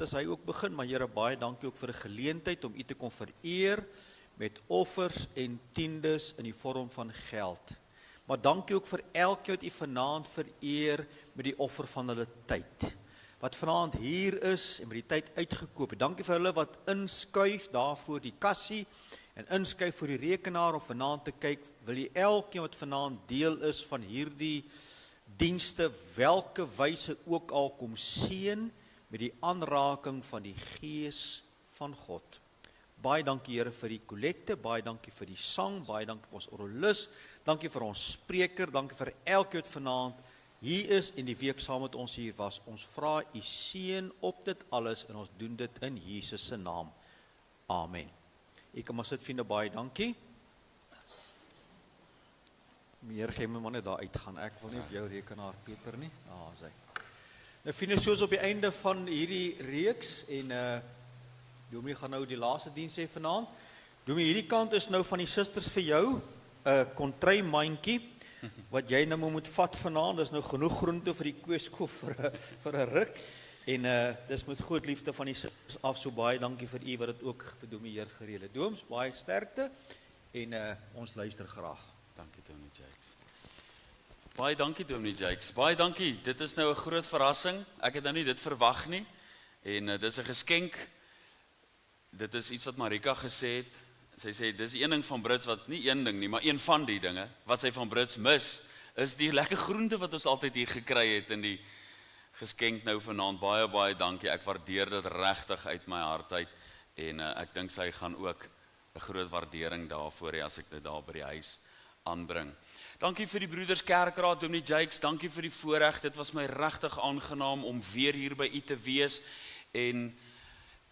as hy ook begin, maar Here, baie dankie ook vir 'n geleentheid om U te kon vereer met offers en tiendes in die vorm van geld. Maar dankie ook vir elkeen wat U vanaand vereer met die offer van hulle tyd. Wat vanaand hier is en met die tyd uitgekoop het. Dankie vir hulle wat inskuif daarvoor die kassie en inskuif vir die rekenaar om vanaand te kyk. Wil jy elkeen wat vanaand deel is van hierdie dienste, welke wyse ook al kom seën met die aanraking van die Gees van God. Baie dankie Here vir die kollekte, baie dankie vir die sang, baie dankie vir ons orgelis, dankie vir ons spreker, dankie vir elkeen wat vanaand hier is en die week saam met ons hier was. Ons vra U seën op dit alles en ons doen dit in Jesus se naam. Amen. Ek kan maar sit, vriende, baie dankie. Meer gee my maar net daar uitgaan. Ek wil nie op jou rekenaar, Peter, nie. Daar is hy. Nou, vriende, soos op die einde van hierdie reeks en Domie gaan nou die laaste diens hê vanaand. Domie, hierdie kant is nou van die susters vir jou 'n kontry mandjie wat jy nou moet vat vanaand. Dis nou genoeg groente vir die kweeskool vir 'n ruk. En dis met groot liefde van die susters af. So baie dankie vir u wat dit ook vir Domie Heer gereël het. Dooms, baie sterkte en ons luister graag. Dankie Dominee Jakes. Baie dankie Dominee Jakes. Baie dankie. Dit is nou 'n groot verrassing. Ek het nou nie dit verwag nie. En dit is 'n geskenk. Dit is iets wat Marika gesê het. Sy sê dis een ding van Brits wat nie een ding nie, maar een van die dinge wat sy van Brits mis, is die lekker groente wat ons altyd hier gekry het in die geskenk nou vanaand. Baie baie dankie. Ek waardeer dit regtig uit my hart uit en ek dink sy gaan ook 'n groot waardering daarvoor hê as ek dit daar by die huis aanbring. Dankie vir die Broeders Kerkraad, Dominee Jakes, dankie vir die voorreg. Dit was my regtig aangenaam om weer hier by u te wees en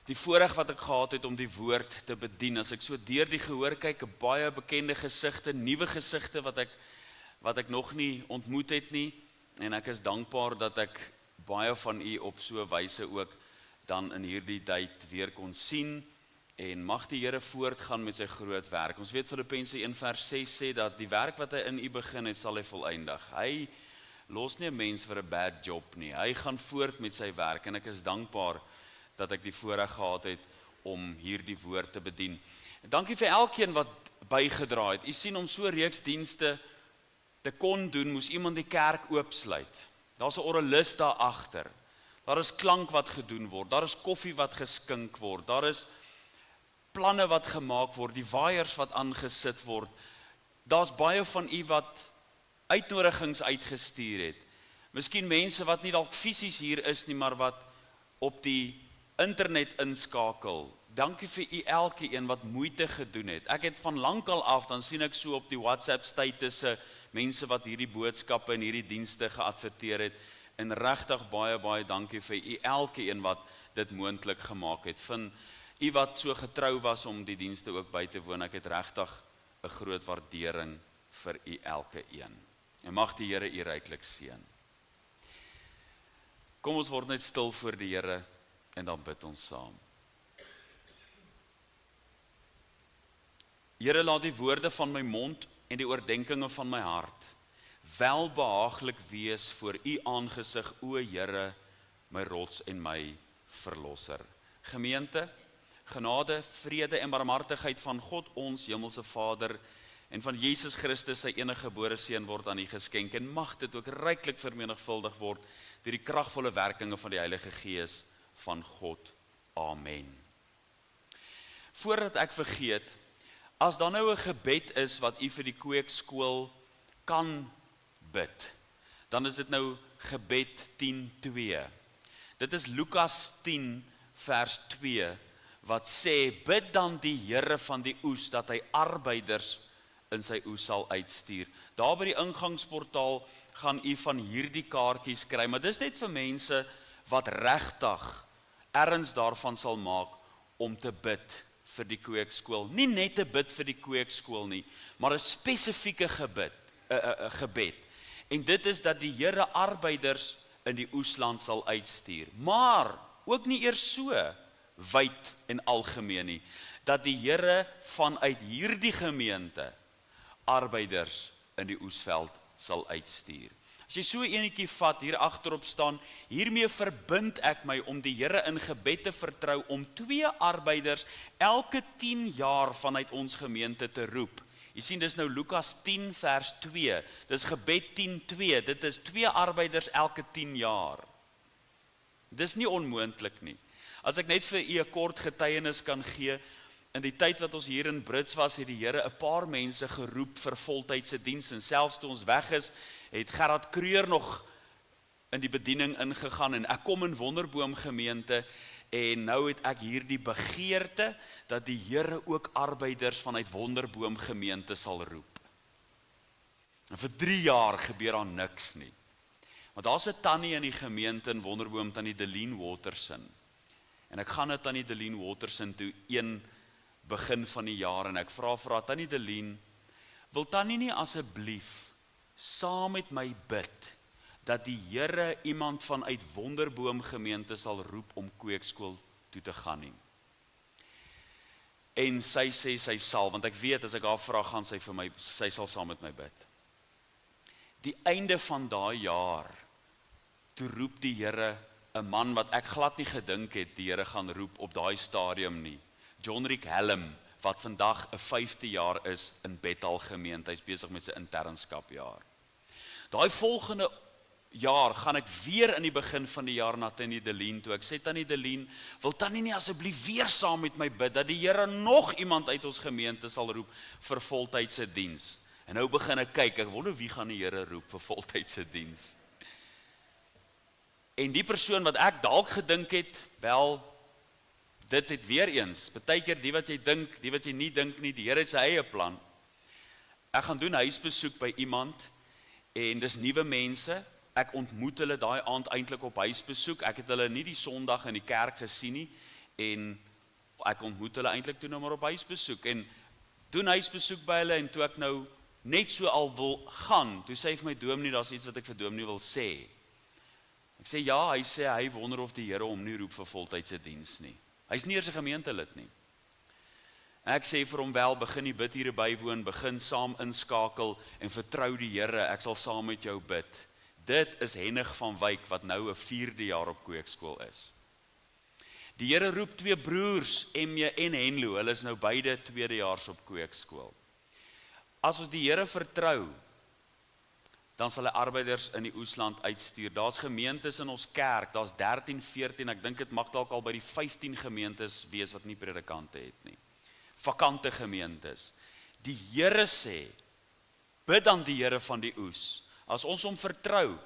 die voorreg wat ek gehad het om die woord te bedien. As ek so deur die gehoor kyk, baie bekende gesigte, nuwe gesigte wat ek nog nie ontmoet het nie en ek is dankbaar dat ek baie van u op so 'n wyse ook dan in hierdie tyd weer kon sien. En mag die Here voortgaan met sy groot werk. Ons weet Filippense 1:6 sê dat die werk wat hy in u begin het, sal hy volëindig. Hy los nie 'n mens vir 'n bad job nie. Hy gaan voort met sy werk en ek is dankbaar dat ek die voorreg gehad het om hierdie woord te bedien. En dankie vir elkeen wat bygedra het. U sien, om so 'n reeks dienste te kon doen, moes iemand die kerk oopsluit. Daar's 'n orgelis daar agter. Daar is klank wat gedoen word. Daar is koffie wat geskink word. Daar is planne wat gemaak word, die waaiers wat aangesit word. Daar's baie van u wat uitnodigings uitgestuur het. Miskien mense wat nie dalk fisies hier is nie, maar wat op die internet inskakel. Dankie vir u elkeen wat moeite gedoen het. Ek het van lankal af, dan sien ek so op die WhatsApp statusse mense wat hierdie boodskappe en hierdie dienste geadverteer het. En regtig baie baie dankie vir u elkeen wat dit moontlik gemaak het. Van u wat so getrou was om die dienste ook by te woon, ek het regtig 'n groot waardering vir u elkeen. En mag die Here u ryklik seën. Kom ons word net stil voor die Here en dan bid ons saam. Here, laat die woorde van my mond en die oordeenkinge van my hart welbehaaglik wees voor u aangesig, o Here, my rots en my verlosser. Gemeente, genade, vrede en barmhartigheid van God ons hemelse Vader en van Jesus Christus sy enige gebore seun word aan u geskenk en mag dit ook ryklik vermenigvuldig word deur die kragvolle werkinge van die Heilige Gees van God. Amen. Voordat ek vergeet, as daar nou 'n gebed is wat u vir die kweekskool kan bid, dan is dit nou gebed 10:2. Dit is Lukas 10 vers 2 wat sê, bid dan die Here van die oes dat hy arbeiders in sy oes sal uitstuur. Daar by die ingangsportaal gaan u van hierdie kaartjies kry, maar dis net vir mense wat regtig erns daarvan sal maak om te bid vir die kweekskool. Nie net te bid vir die kweekskool nie, maar 'n spesifieke gebed. En dit is dat die Here arbeiders in die oesland sal uitstuur. Maar ook nie eers so wyd en algemeen nie, dat die Here vanuit hierdie gemeente arbeiders in die oesveld sal uitstuur. As jy so enetjie vat, hier agterop staan, hiermee verbind ek my om die Here in gebed te vertrou om 2 arbeiders elke 10 jaar vanuit ons gemeente te roep. Jy sien, dis nou Lukas 10 vers 2, dis gebed 10:2, dit is 2 arbeiders elke 10 jaar. Dis nie onmoontlik nie. As ek net vir u 'n kort getuienis kan gee, in die tyd wat ons hier in Brits was, het die Here 'n paar mense geroep vir voltydse diens, en selfs toe ons weg is, het Gerard Kreur nog in die bediening ingegaan, en ek kom in Wonderboom gemeente, en nou het ek hier die begeerte, dat die Here ook arbeiders vanuit Wonderboom gemeente sal roep. En vir 3 jaar gebeur daar niks nie. Maar daar's 'n tannie in die gemeente in Wonderboom, tannie Deline Waterson. En ek gaan na tannie Deline Waterson toe begin van die jaar, en ek vra vir haar, tannie Deline, wil tannie nie asseblief saam met my bid, dat die Here iemand vanuit Wonderboom gemeente sal roep om kweekskool toe te gaan nie. En sy sê sy sal, want ek weet as ek haar vra, gaan sy sal saam met my bid. Die einde van daai jaar, toe roep die Here 'n man wat ek glad nie gedink het die Here gaan roep op daai stadium nie. John Rick Helm, wat vandag 'n 5de jaar is in Bethel gemeente, hy's besig met sy internskapjaar. Daai volgende jaar gaan ek weer in die begin van die jaar na tannie Deline toe. Ek sê, tannie Deline, wil tannie nie asseblief weer saam met my bid, dat die Here nog iemand uit ons gemeente sal roep vir voltydse diens. En nou begin ek kyk, ek wonder wie gaan die Here roep vir voltydse diens. En die persoon wat ek dalk gedink het, wel, dit het weer eens, partykeer die wat jy dink, die wat jy nie dink nie, die Here het sy eie plan. Ek gaan doen huisbesoek by iemand, en dis nuwe mense, ek ontmoet hulle daai aand eintlik op huisbesoek, ek het hulle nie die Sondag in die kerk gesien nie, en ek ontmoet hulle eintlik toe nou maar op huisbesoek, en doen huisbesoek by hulle, en toe ek nou net so al wil gaan, toe sê hy vir my, dominee, daar's iets wat ek vir dominee wil sê. Ek sê ja, hy sê hy wonder of die Here hom nie roep vir voltydse diens nie. Hy's nie eers 'n gemeentelid nie. Ek sê vir hom wel, begin die bid hier bywoon, begin saam inskakel en vertrou die Here, ek sal saam met jou bid. Dit is Hennig van Wyk wat nou 'n 4de jaar op kweekskool is. Die Here roep 2 broers, Emje en Henlo, hulle is nou beide 2dejaars op kweekskool. As ons die Here vertrou, dan sal hy arbeiders in die Oesland uitstuur. Daar's gemeentes in ons kerk, daar's 13, 14, ek dink dit mag dalk al by die 15 gemeentes wees wat nie predikante het nie. Vakante gemeentes. Die Here sê, bid dan die Here van die oes. As ons hom vertrou,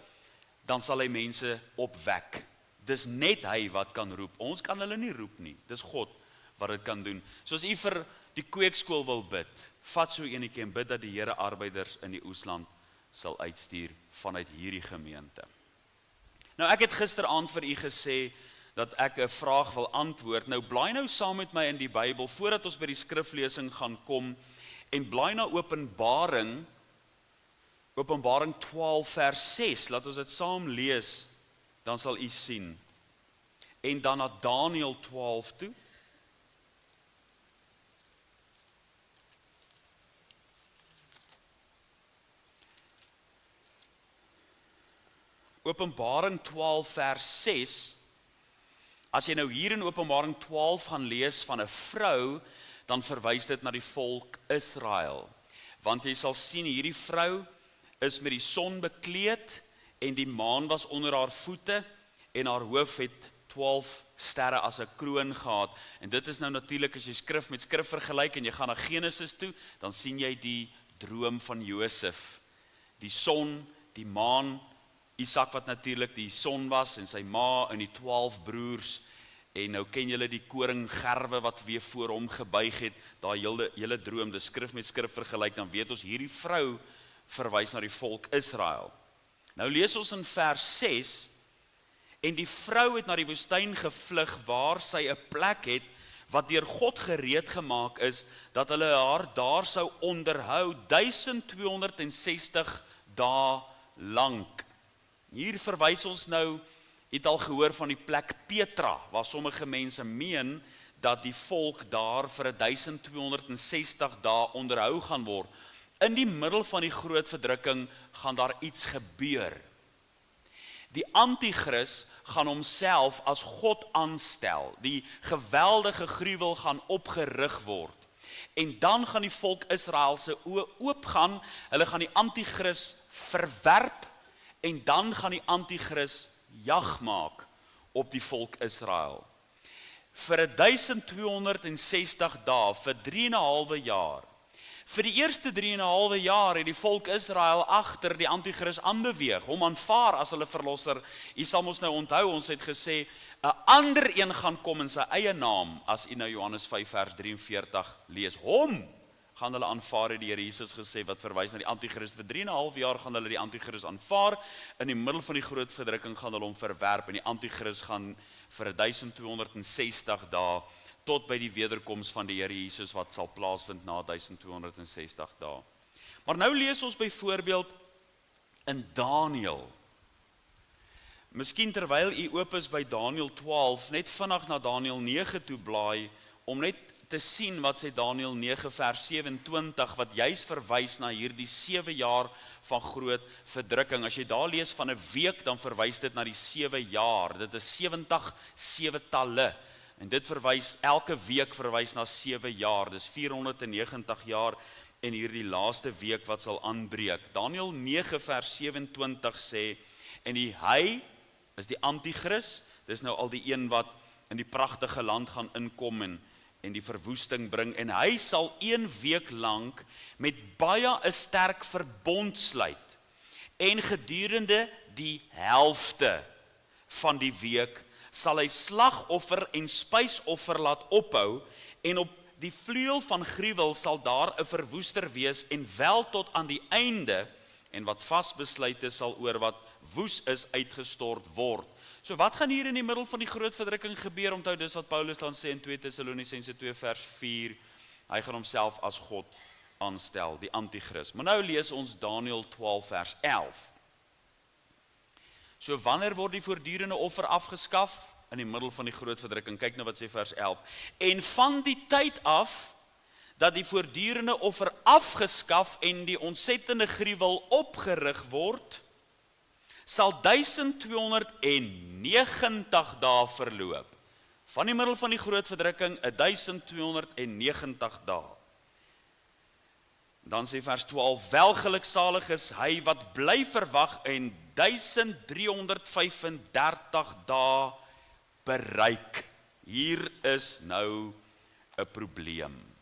dan sal hy mense opwek. Dis net hy wat kan roep. Ons kan hulle nie roep nie. Dis God wat dit kan doen. Soos u vir die kweekskool wil bid, vat so enetjie en bid dat die Here arbeiders in die Oesland sal uitstuur vanuit hierdie gemeente. Nou ek het gisteraand vir u gesê dat ek 'n vraag wil antwoord. Nou blaai nou saam met my in die Bybel voordat ons by die skriflesing gaan kom en blaai na Openbaring 12 vers 6. Laat ons dit saam lees, dan sal u sien. En dan na Daniël 12 toe. Openbaring 12 vers 6, as jy nou hier in Openbaring 12 gaan lees van 'n vrou, dan verwys dit na die volk Israel. Want jy sal sien, hierdie vrou is met die son bekleed, en die maan was onder haar voete, en haar hoof het 12 sterre as 'n kroon gehad. En dit is nou natuurlik, as jy skrif met skrif vergelyk, en jy gaan na Genesis toe, dan sien jy die droom van Josef. Die son, die maan, Isak wat natuurlik die son was, en sy ma en die 12 broers, en nou ken julle die koringgerwe wat weer voor hom gebuig het, daai hele droom, dis skrif met skrif vergelyk, dan weet ons hierdie vrou verwys na die volk Israel. Nou lees ons in vers 6, en die vrou het na die woestyn gevlug, waar sy 'n plek het, wat deur God gereed gemaak is, dat hulle haar daar sou onderhou, 1260 dae lank. Hier verwys ons nou, het al gehoor van die plek Petra, waar sommige mense meen, dat die volk daar vir 1260 dae onderhou gaan word. In die middel van die groot verdrukking gaan daar iets gebeur. Die anti-kris gaan homself as God aanstel. Die geweldige gruwel gaan opgerig word. En dan gaan die volk Israel se oë oopgaan, hulle gaan die anti-kris verwerp, en dan gaan die anti-kris jag maak op die volk Israel. Vir 1260 dae, vir 3,5 jaar. Vir die eerste 3,5 jaar het die volk Israel agter die anti-kris aanbeweeg, hom aanvaar as hulle verlosser. U sal ons nou onthou, ons het gesê, 'n ander een gaan kom in sy eie naam, as u nou Johannes 5 vers 43 lees. Hom gaan hulle aanvaar, het die Here Jesus gesê, wat verwys na die anti-kris. Vir 3,5 jaar gaan hulle die anti-kris aanvaar, in die middel van die groot verdrukking gaan hulle hom verwerp, en die anti-kris gaan vir 1260 dae, tot by die wederkoms van die Here Jesus, wat sal plaasvind na 1260 dae. Maar nou lees ons byvoorbeeld in Daniël. Miskien terwyl u oop is by Daniël 12, net vinnig na Daniël 9 toe blaai, om net te sien wat sê Daniël 9 vers 27, wat juis verwys na hierdie 7 jaar van groot verdrukking. As jy daar lees van 'n week, dan verwys dit na die 7 jaar. Dit is 70 7-talle. En dit verwys, elke week verwys na 7 jaar. Dis 490 jaar en hierdie laaste week wat sal aanbreek. Daniël 9 vers 27 sê, en hy is die anti-kris, dis nou al die een wat in die pragtige land gaan inkom en die verwoesting bring, en hy sal 1 week lank met baie 'n sterk verbond sluit, en gedurende die helfte van die week sal hy slagoffer en spysoffer laat ophou, en op die vleuel van gruwel sal daar 'n verwoester wees, en wel tot aan die einde, en wat vasbesluit is sal oor wat woes is uitgestort word. So wat gaan hier in die middel van die groot verdrukking gebeur? Onthou dis wat Paulus dan sê in 2 Tessalonisense 2 vers 4, hy gaan homself as God aanstel, die anti-kris. Maar nou lees ons Daniël 12 vers 11. So wanneer word die voortdurende offer afgeskaf? In die middel van die groot verdrukking. Kyk nou wat sê vers 11. En van die tyd af, dat die voortdurende offer afgeskaf en die ontsettende gruwel opgerig word, sal 1290 dae verloop. Van die middel van die groot verdrukking, 1290 dae. Dan sê vers 12, welgeluksalig is hy wat bly verwag en 1335 dae bereik. Hier is nou 'n probleem.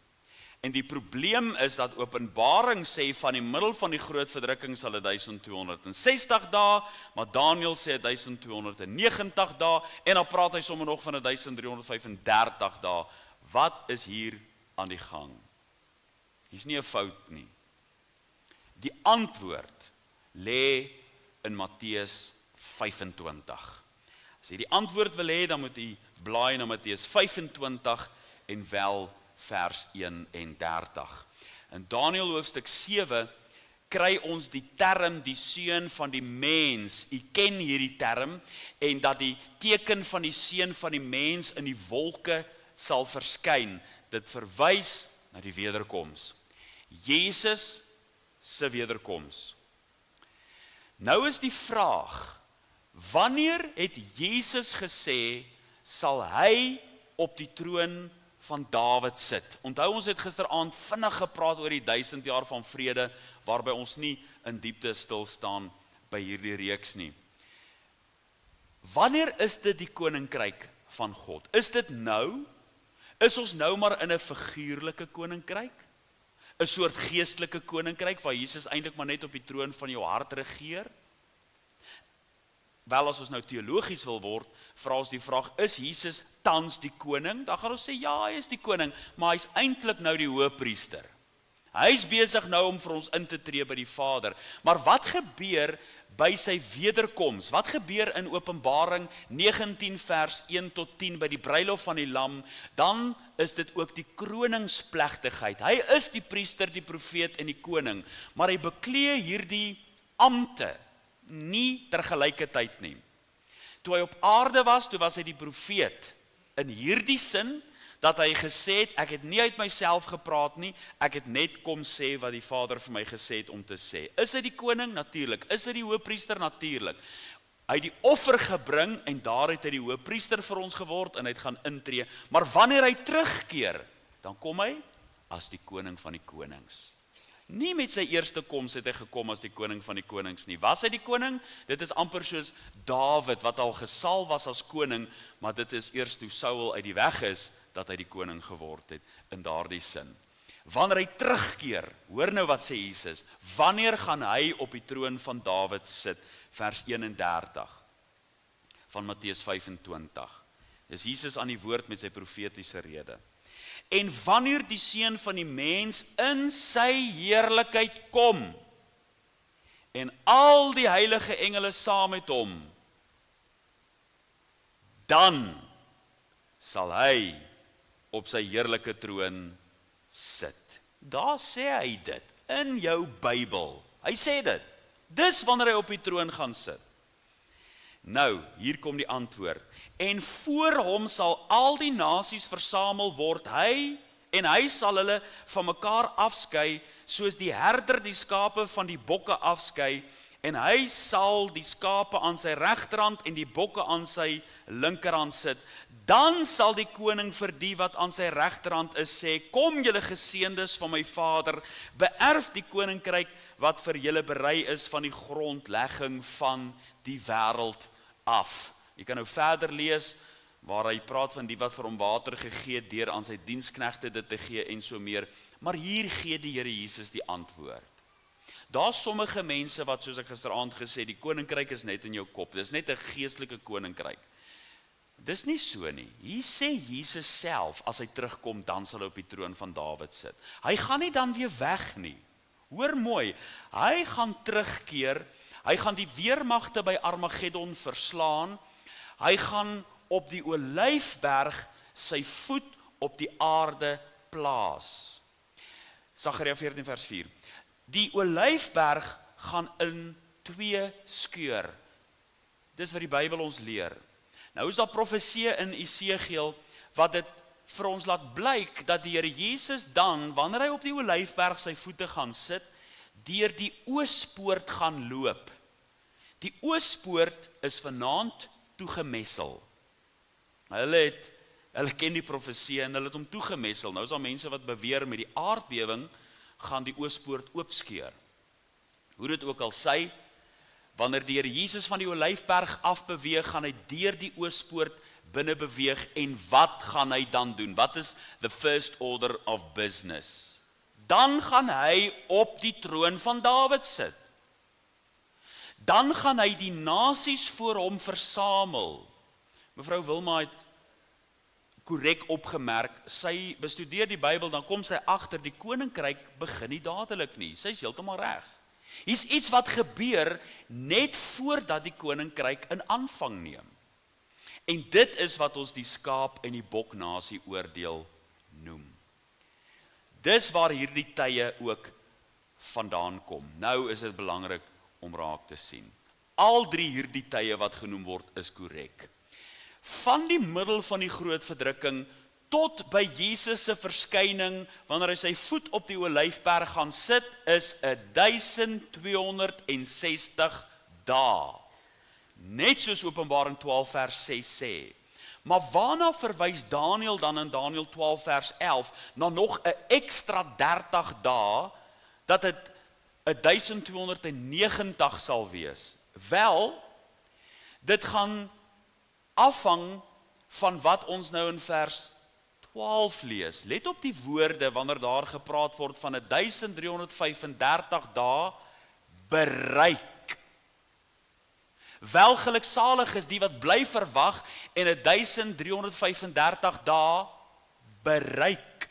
En die probleem is dat Openbaring sê van die middel van die groot verdrukking sal 1260 dae, maar Daniël sê 1290 dae, en dan praat hy sommer nog van 1335 dae. Wat is hier aan die gang? Hier's nie 'n fout nie. Die antwoord lê in Matteus 25. As jy die antwoord wil hê, dan moet jy blaai na Matteus 25 en wel vers 31. In Daniël hoofstuk 7 kry ons die term die seun van die mens. U ken hierdie term, en dat die teken van die seun van die mens in die wolke sal verskyn. Dit verwys na die wederkoms. Jesus se wederkoms. Nou is die vraag, wanneer het Jesus gesê, sal hy op die troon van Dawid sit? Onthou, ons het gisteraand vinnig gepraat oor die 1000 jaar van vrede, waarby ons nie in diepte stil staan by hierdie reeks nie. Wanneer is dit die koninkryk van God? Is dit nou? Is ons nou maar in 'n figuurlike koninkryk? 'n soort geestelike koninkryk waar Jesus eintlik maar net op die troon van jou hart regeer? Wel, as ons nou teologies wil word, vra ons die vraag, is Jesus tans die koning? Dan gaan ons sê, ja, hy is die koning, maar hy is eintlik nou die hoëpriester. Hy is besig nou om vir ons in te tree by die Vader. Maar wat gebeur by sy wederkoms? Wat gebeur in Openbaring 19 vers 1 tot 10 by die bruilof van die Lam? Dan is dit ook die kroningsplegtigheid. Hy is die priester, die profeet en die koning, maar hy beklee hierdie ampte nie tergelykertyd nie. Toe hy op aarde was, toe was hy die profeet. In hierdie sin, dat hy gesê het, ek het nie uit myself gepraat nie, ek het net kom sê wat die Vader vir my gesê het om te sê. Is hy die koning? Natuurlik. Is hy die hoëpriester? Natuurlik. Hy het die offer gebring en daar het hy die hoëpriester vir ons geword en hy het gaan intree. Maar wanneer hy terugkeer, dan kom hy as die koning van die konings. Nie met sy eerste koms het hy gekom as die koning van die konings nie. Was hy die koning? Dit is amper soos Dawid wat al gesalf was as koning, maar dit is eers toe Saul uit die weg is dat hy die koning geword het in daardie sin. Wanneer hy terugkeer, hoor nou wat sê Jesus, wanneer gaan hy op die troon van Dawid sit? Vers 31 van Matteus 25. Dis Jesus aan die woord met sy profetiese rede. En wanneer die Seun van die mens in sy heerlikheid kom, en al die heilige engele saam met hom, dan sal hy op sy heerlike troon sit. Daar sê hy dit, in jou Bybel. Hy sê dit. Dis wanneer hy op die troon gaan sit. Nou, hier kom die antwoord. En voor hom sal al die nasies versamel word, en hy sal hulle van mekaar afskei, soos die herder die skape van die bokke afskei, en hy sal die skape aan sy regterhand en die bokke aan sy linkerhand sit. Dan sal die koning vir die wat aan sy regterhand is sê, kom julle geseëndes van my Vader, beerf die koninkryk wat vir julle berei is van die grondlegging van die wêreld af. Jy kan nou verder lees, waar hy praat van die wat vir hom water gegee het, deur aan sy diensknegte dit te gee en so meer. Maar hier gee die Here Jesus die antwoord. Daar's sommige mense wat, soos ek gisteraand gesê, die koninkryk is net in jou kop. Dis net 'n geestelike koninkryk. Dis nie so nie. Hier sê Jesus self, as hy terugkom, dan sal hy op die troon van Dawid sit. Hy gaan nie dan weer weg nie. Hoor mooi, hy gaan terugkeer, hy gaan die weermagte by Armageddon verslaan, hy gaan op die Olyfberg sy voet op die aarde plaas. Sagaria 14 vers 4. Die Olyfberg gaan in 2 skeur. Dis wat die Bybel ons leer. Nou is daar profeseë in Esegiel wat dit vir ons laat blyk dat die Here Jesus dan, wanneer hy op die Olyfberg sy voete gaan sit, deur die oospoort gaan loop. Die oospoort is vanaand toegemessel. Hulle ken die profeseë en hulle het hom toegemessel. Nou is daar mense wat beweer met die aardbewing gaan die oospoort oopskeur. Hoe dit ook al sy, wanneer die Here Jesus van die Olyfberg afbeweeg, gaan hy deur die oospoort binne beweeg en wat gaan hy dan doen? Wat is the first order of business? Dan gaan hy op die troon van Dawid sit. Dan gaan hy die nasies voor hom versamel. Mevrou Wilma het korrek opgemerk, sy bestudeer die Bybel, dan kom sy agter, die koninkryk begin nie dadelik nie. Sy is heeltemal reg. Hier's iets wat gebeur net voordat die koninkryk in aanvang neem. En dit is wat ons die skaap en die bok nasie oordeel noem. Dis waar hierdie tye ook vandaan kom. Nou is dit belangrik om raak te sien. Al 3 hierdie tye wat genoem word is korrek. Van die middel van die groot verdrukking tot by Jesus se verskyning, wanneer hy sy voet op die Olyfberg gaan sit, is 1260 dae. Net soos Openbaring 12 vers 6 sê. Maar waarna verwys Daniël dan in Daniël 12 vers 11, na nog 'n ekstra 30 dae, dat dit 1290 sal wees? Wel, dit gaan afhang van wat ons nou in vers 12 lees. Let op die woorde wanneer daar gepraat word van 1335 dae bereik. Welgeluksalig is die wat bly verwag en 1335 dae bereik.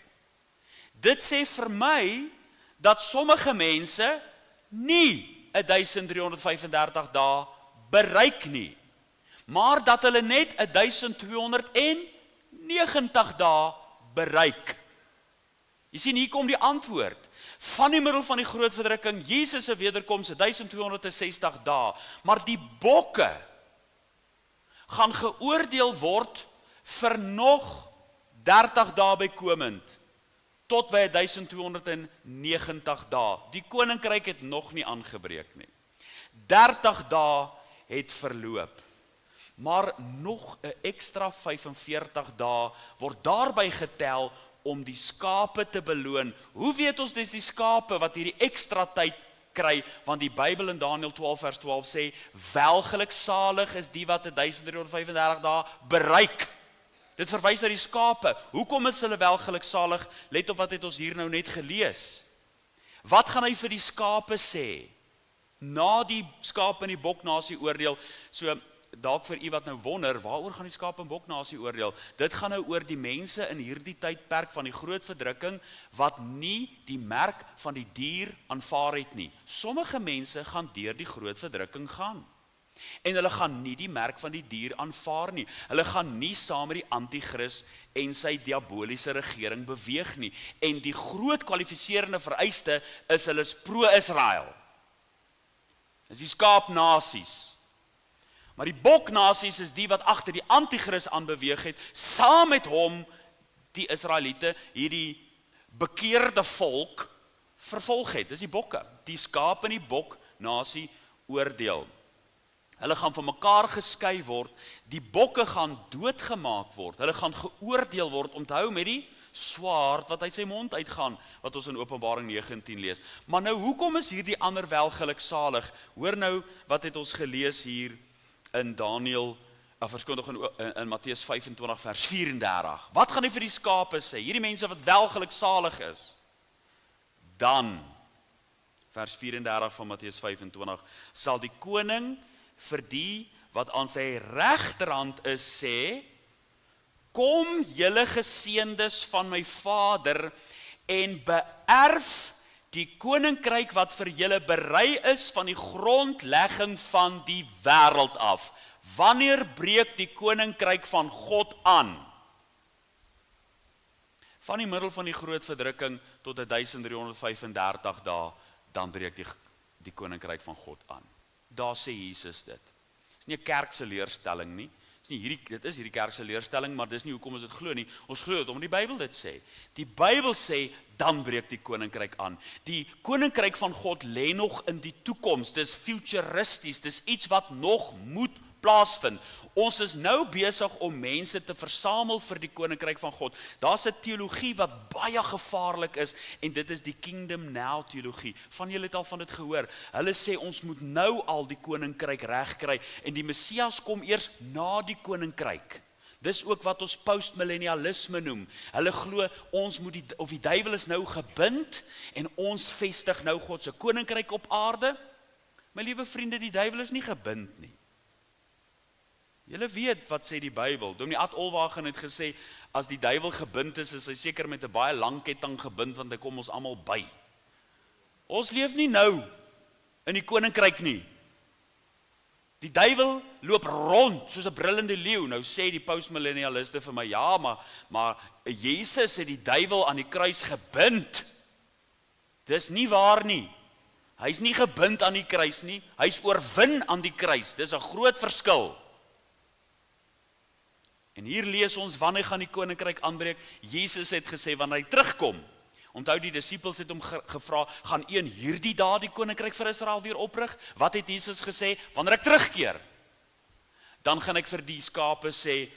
Dit sê vir my dat sommige mense nie 1335 dae bereik nie, maar dat hulle net 1290 dae bereik. Jy sien, hier kom die antwoord. Van die middel van die groot verdrukking, Jesus se wederkoms 1260 dae, maar die bokke gaan geoordeel word vir nog 30 dae bykomend, tot by 1290 dae. Die koninkryk het nog nie aangebreek nie. 30 dae het verloop. Maar nog 'n ekstra 45 dae word daarby getel om die skape te beloon. Hoe weet ons dis die skape wat hierdie ekstra tyd kry? Want die Bybel in Daniël 12 vers 12 sê, welgeluksalig is die wat 1335 dae bereik. Dit verwys na die skape. Hoekom is hulle welgeluksalig? Let op wat het ons hier nou net gelees. Wat gaan hy vir die skape sê? Na die skaap en die boknasie oordeel, so dalk vir u wat nou wonder, waaroor gaan die skaap en boknasie oordeel? Dit gaan nou oor die mense in hierdie tydperk van die groot verdrukking, wat nie die merk van die dier aanvaar het nie. Sommige mense gaan deur die groot verdrukking gaan. En hulle gaan nie die merk van die dier aanvaar nie. Hulle gaan nie saam met die anti-kris en sy diaboliese regering beweeg nie. En die groot kwalifiserende vereiste is hulle is pro-Israel. Dis die skaapnasies. Maar die boknasies is die wat agter die anti-kris aanbeweeg het, saam met hom die Israeliete, hierdie bekeerde volk, vervolg het. Dis die bokke. Die skaap en die boknasie oordeel. Hulle gaan van mekaar geskei word, die bokke gaan doodgemaak word, hulle gaan geoordeel word, onthou met die swaard wat uit sy mond uitgaan, wat ons in Openbaring 9:10 lees. Maar nou, hoekom is hierdie ander welgeluksalig? Hoor nou, wat het ons gelees hier in Daniël, verskondig in Matteus 25 vers 34. Wat gaan hy vir die skape sê? Hierdie mense wat welgeluksalig is. Dan, vers 34 van Matteus 25, sal die koning vir die wat aan sy regterhand is sê, kom julle geseëndes van my Vader en beerf die koninkryk wat vir julle berei is van die grondlegging van die wêreld af. Wanneer breek die koninkryk van God aan? Van die middel van die groot verdrukking tot 1335 dae, dan breek die koninkryk van God aan. Daar sê Jesus dit. Dit is nie 'n kerkse leerstelling nie. Dit is hierdie kerkse leerstelling, maar dis nie hoekom ons dit glo nie. Ons glo dit omdat die Bybel dit sê. Die Bybel sê, dan breek die koninkryk aan. Die koninkryk van God lê nog in die toekoms. Dis futuristies, dis iets wat nog moet plaasvind. Ons is nou besig om mense te versamel vir die koninkryk van God. Daar's 'n teologie wat baie gevaarlik is, en dit is die Kingdom Now teologie. Van julle het al van dit gehoor. Hulle sê ons moet nou al die koninkryk regkry, en die Messias kom eers na die koninkryk. Dis ook wat ons postmillennialisme noem. Hulle glo ons moet die duiwel is nou gebind, en ons vestig nou God se koninkryk op aarde. My liewe vriende, die duiwel is nie gebind nie. Julle weet wat sê die Bybel. Dominee Ad Olwagen het gesê, as die duiwel gebind is hy seker met 'n baie lang ketting gebind, want hy kom ons almal by. Ons leef nie nou in die koninkryk nie. Die duiwel loop rond soos 'n brullende leeu. Nou sê die postmillennialiste vir my, ja, maar Jesus het die duiwel aan die kruis gebind. Dis nie waar nie. Hy's nie gebind aan die kruis nie, hy's oorwin aan die kruis. Dis 'n groot verskil. En hier lees ons, wanneer gaan die koninkryk aanbreek? Jesus het gesê, wanneer hy terugkom. Onthou, die disippels het hom gevra, gaan een hierdie dae die koninkryk vir Israel weer oprig? Wat het Jesus gesê? Wanneer ek terugkeer, dan gaan ek vir die skape sê,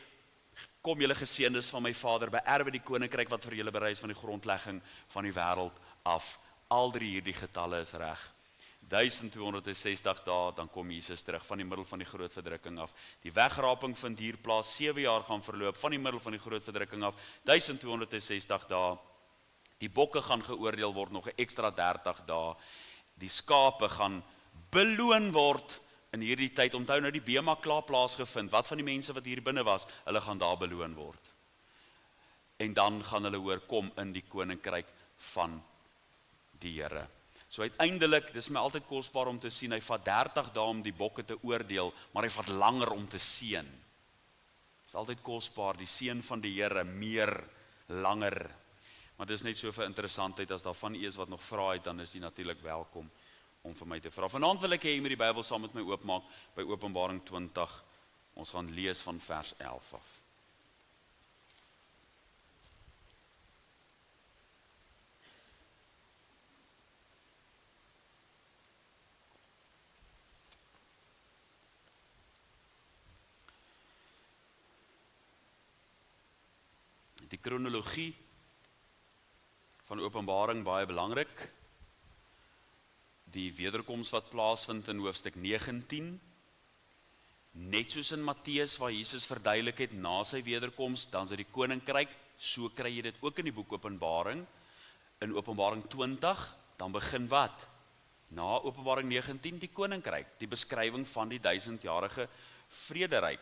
kom julle geseëndes van my Vader, beerwe die koninkryk wat vir julle berei is van die grondlegging van die wêreld af. Al drie hierdie getalle is reg. 1260 dae, dan kom Jesus terug van die middel van die groot verdrukking af. Die wegraping vind hier plaas, 7 jaar gaan verloop van die middel van die groot verdrukking af, 1260 dae. Die bokke gaan geoordeel word nog 'n ekstra 30 dae. Die skape gaan beloon word in hierdie tyd. Onthou nou die Bema klaar plaasgevind. Wat van die mense wat hier binne was, hulle gaan daar beloon word. En dan gaan hulle hoor kom in die koninkryk van die Here. So uiteindelik, dis my altyd kosbaar om te sien, hy vat 30 dae om die bokke te oordeel, maar hy vat langer om te seën. Dis altyd kosbaar, die seën van die Here, meer, langer. Maar dis net so vir interessantheid, as daar van u is wat nog vra het, dan is die natuurlik welkom om vir my te vra. Vanaand wil ek hê jy moet die Bybel saam met my oopmaak by Openbaring 20. Ons gaan lees van vers 11 af. Die kronologie van Openbaring baie belangrik. Die wederkoms wat plaasvind in hoofstuk 19, net soos in Matteus waar Jesus verduidelik het na sy wederkoms, dan is dit die koninkryk, so kry jy dit ook in die boek Openbaring. In Openbaring 20, dan begin wat? Na Openbaring 19 die koninkryk, die beskrywing van die 1000-jarige vrederyk.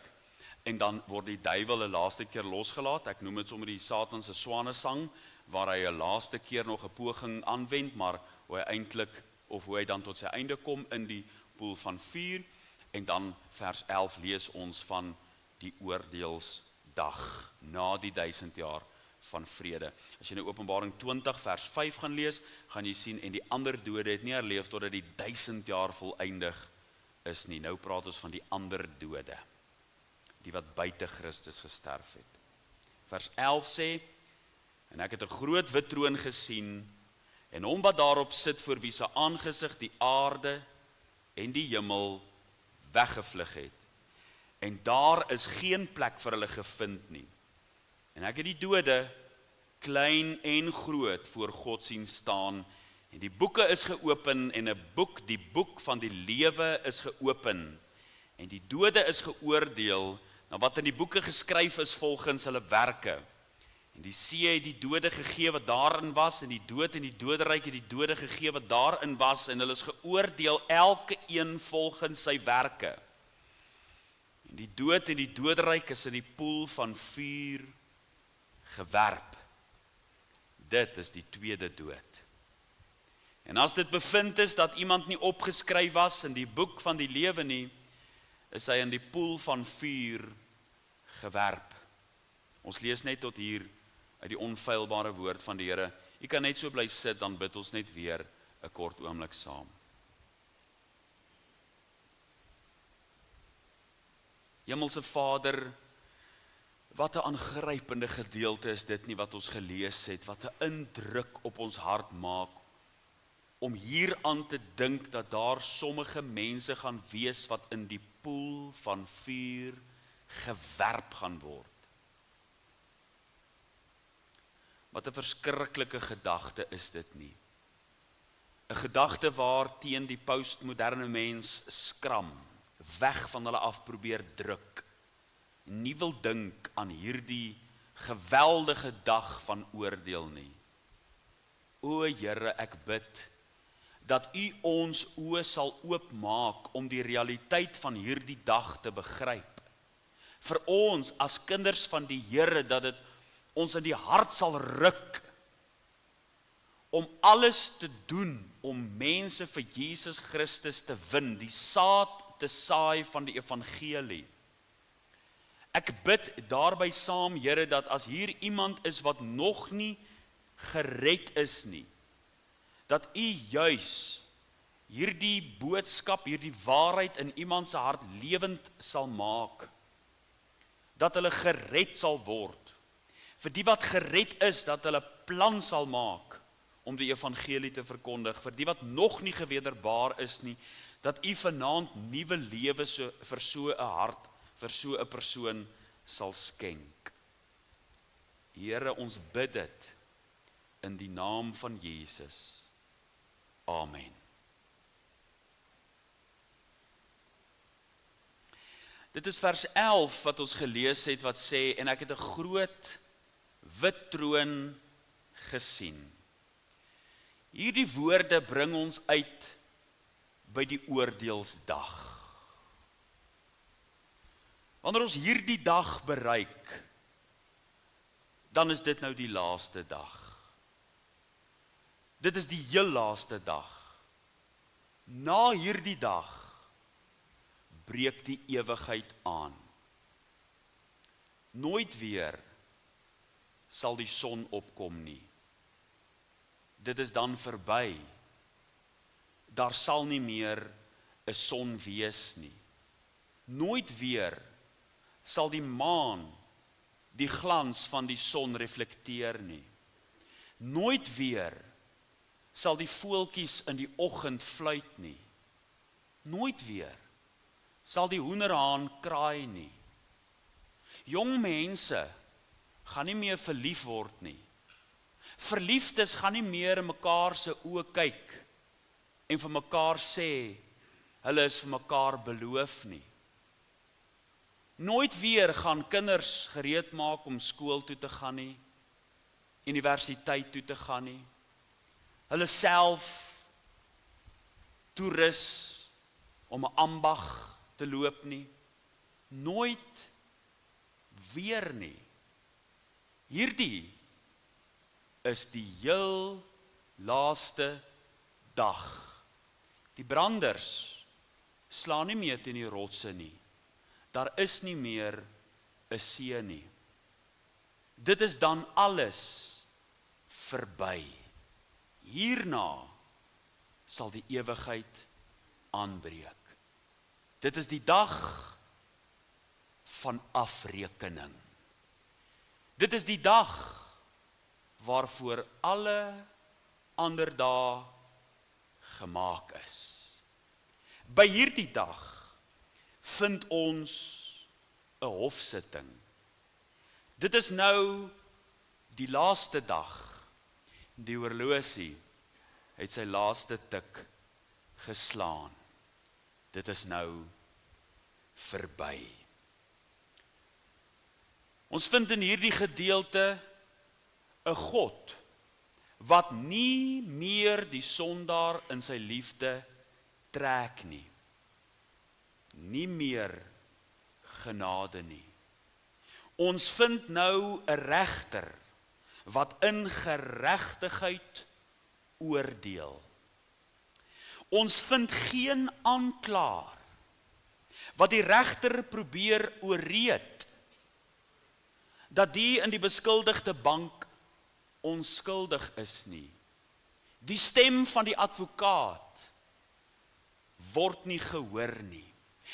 En dan word die duiwel 'n laaste keer losgelaat, ek noem dit sommer die Satan se swanesang, waar hy 'n laaste keer nog 'n poging aanwend, maar hoe hy dan tot sy einde kom in die poel van vuur. En dan vers 11 lees ons van die oordeelsdag, na die 1000 jaar van vrede. As jy nou Openbaring 20 vers 5 gaan lees, gaan jy sien, en die ander dode het nie herleef totdat die 1000 jaar voleindig is nie. Nou praat ons van die ander dode, die wat buite Christus gesterf het. Vers 11 sê, en ek het 'n groot wit troon gesien, en hom wat daarop sit, voor wie se aangesig die aarde en die hemel weggevlug het. En daar is geen plek vir hulle gevind nie. En ek het die dode, klein en groot, voor God sien staan, en die boeke is geopen, en die boek van die lewe is geopen, en die dode is geoordeel, na wat in die boeke geskryf is volgens hulle werke. En die see het die dode gegee wat daarin was, en die dood en die doderyk het die dode gegee wat daarin was, en hulle is geoordeel elke een volgens sy werke. En die dood en die doderyk is in die poel van vuur gewerp. Dit is die tweede dood. En as dit bevind is dat iemand nie opgeskryf was in die boek van die lewe nie, is hy in die poel van vuur gewerp. Ons lees net tot hier uit die onfeilbare woord van die Here. Jy kan net so bly sit, dan bid ons net weer 'n kort oomblik saam. Hemelse Vader, wat 'n aangrypende gedeelte is dit nie wat ons gelees het, wat 'n indruk op ons hart maak, om hier aan te dink dat daar sommige mense gaan wees wat in die poel van vuur gewerp gaan word. Wat 'n verskriklike gedagte is dit nie. 'n Gedagte waar teen die postmoderne mens skram, weg van hulle af probeer druk, nie wil dink aan hierdie geweldige dag van oordeel nie. O Here, ek bid dat U ons oë sal oopmaak om die realiteit van hierdie dag te begryp. Vir ons as kinders van die Here, dat dit ons in die hart sal ruk om alles te doen om mense vir Jesus Christus te win, die saad te saai van die evangelie. Ek bid daarby saam, Here, dat as hier iemand is wat nog nie gered is nie, dat U juis hierdie boodskap, hierdie waarheid in iemand se hart lewend sal maak, dat hulle gered sal word. Vir die wat gered is, dat hulle plan sal maak om die evangelie te verkondig. Vir die wat nog nie gewederbaar is nie, dat U vanaand nuwe lewe vir so 'n hart, vir so 'n persoon sal skenk. Here, ons bid dit in die naam van Jesus. Amen. Dit is vers 11 wat ons gelees het wat sê, en ek het 'n groot wit troon gesien. Hierdie woorde bring ons uit by die oordeelsdag. Wanneer ons hierdie dag bereik, dan is dit nou die laaste dag. Dit is die heel laaste dag. Na hierdie dag breek die ewigheid aan. Nooit weer sal die son opkom nie. Dit is dan verby. Daar sal nie meer 'n son wees nie. Nooit weer sal die maan die glans van die son reflekteer nie. Nooit weer sal die voeltjies in die oggend fluit nie. Nooit weer sal die hoenderhaan kraai nie. Jong mense gaan nie meer verlief word nie. Verliefdes gaan nie meer in mekaar se oë kyk en vir mekaar sê, hulle is vir mekaar beloof nie. Nooit weer gaan kinders gereed maak om skool toe te gaan nie, universiteit toe te gaan nie, hulle self toerus om 'n ambag te loop nie, nooit weer nie. Hierdie is die heel laaste dag. Die branders slaan nie meer teen die rotse nie. Daar is nie meer 'n see nie. Dit is dan alles verby. Hierna sal die ewigheid aanbreek. Dit is die dag van afrekening. Dit is die dag waarvoor alle ander dae gemaak is. By hierdie dag vind ons 'n hofsitting. Dit is nou die laaste dag. Die horlosie het sy laaste tik geslaan. Dit is nou verby. Ons vind in hierdie gedeelte 'n God wat nie meer die sondaar in sy liefde trek nie. Nie meer genade nie. Ons vind nou 'n regter wat in geregtigheid oordeel. Ons vind geen aanklaer wat die regter probeer ooreed dat die in die beskuldigde bank onskuldig is nie. Die stem van die advokaat word nie gehoor nie.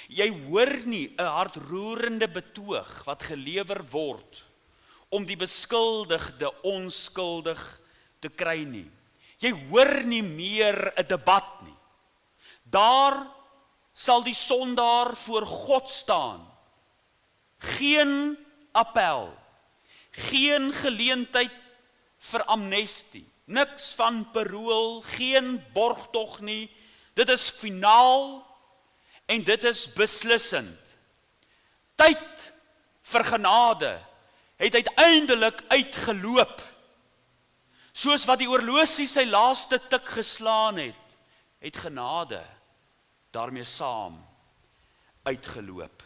Jy hoor nie 'n hartroerende betoog wat gelewer word om die beskuldigde onskuldig te kry nie. Jy hoor nie meer 'n debat nie. Daar sal die sondaar voor God staan. Geen appel, geen geleentheid vir amnestie, niks van parool, geen borgtog nie. Dit is finaal en dit is beslissend. Tyd vir genade het uiteindelik uitgeloop. Soos wat die horlosie sy laaste tik geslaan het genade daarmee saam uitgeloop.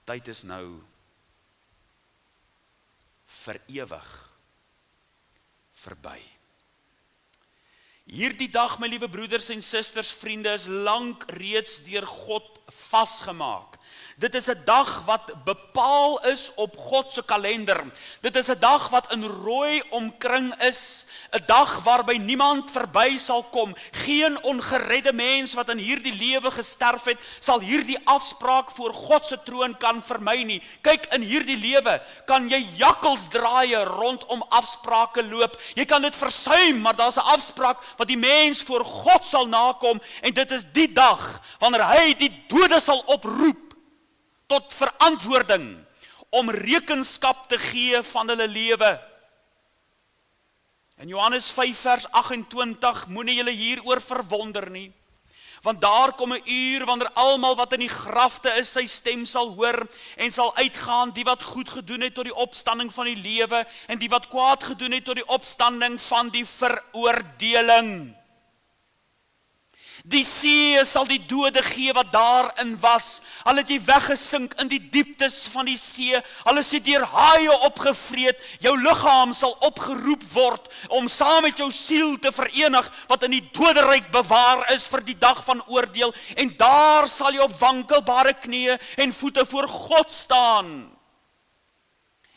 Tyd is nou vir ewig verby. Hierdie dag, my liewe broeders en susters, vriende, is lank reeds deur God vasgemaak. Dit is 'n dag wat bepaal is op God se kalender. Dit is 'n dag wat in rooi omkring is, 'n dag waarby niemand verby sal kom. Geen ongeredde mens wat in hierdie lewe gesterf het, sal hierdie afspraak voor God se troon kan vermy nie. Kyk, in hierdie lewe kan jy jakkels draaie rondom afsprake loop. Jy kan dit versuim, maar daar's 'n afspraak wat die mens voor God sal nakom, en dit is die dag wanneer hy die dode sal oproep tot verantwoording om rekenskap te gee van hulle lewe. In Johannes 5 vers 28, moenie julle hieroor verwonder nie, want daar kom 'n uur wanneer almal wat in die grafte is sy stem sal hoor en sal uitgaan, die wat goed gedoen het tot die opstanding van die lewe en die wat kwaad gedoen het tot die opstanding van die veroordeling. Die see sal die dode gee wat daarin was. Hulle het jy weggesink in die dieptes van die see. Hulle is deur haie opgevreet. Jou liggaam sal opgeroep word om saam met jou siel te verenig wat in die doderyk bewaar is vir die dag van oordeel. En daar sal jy op wankelbare knieë en voete voor God staan.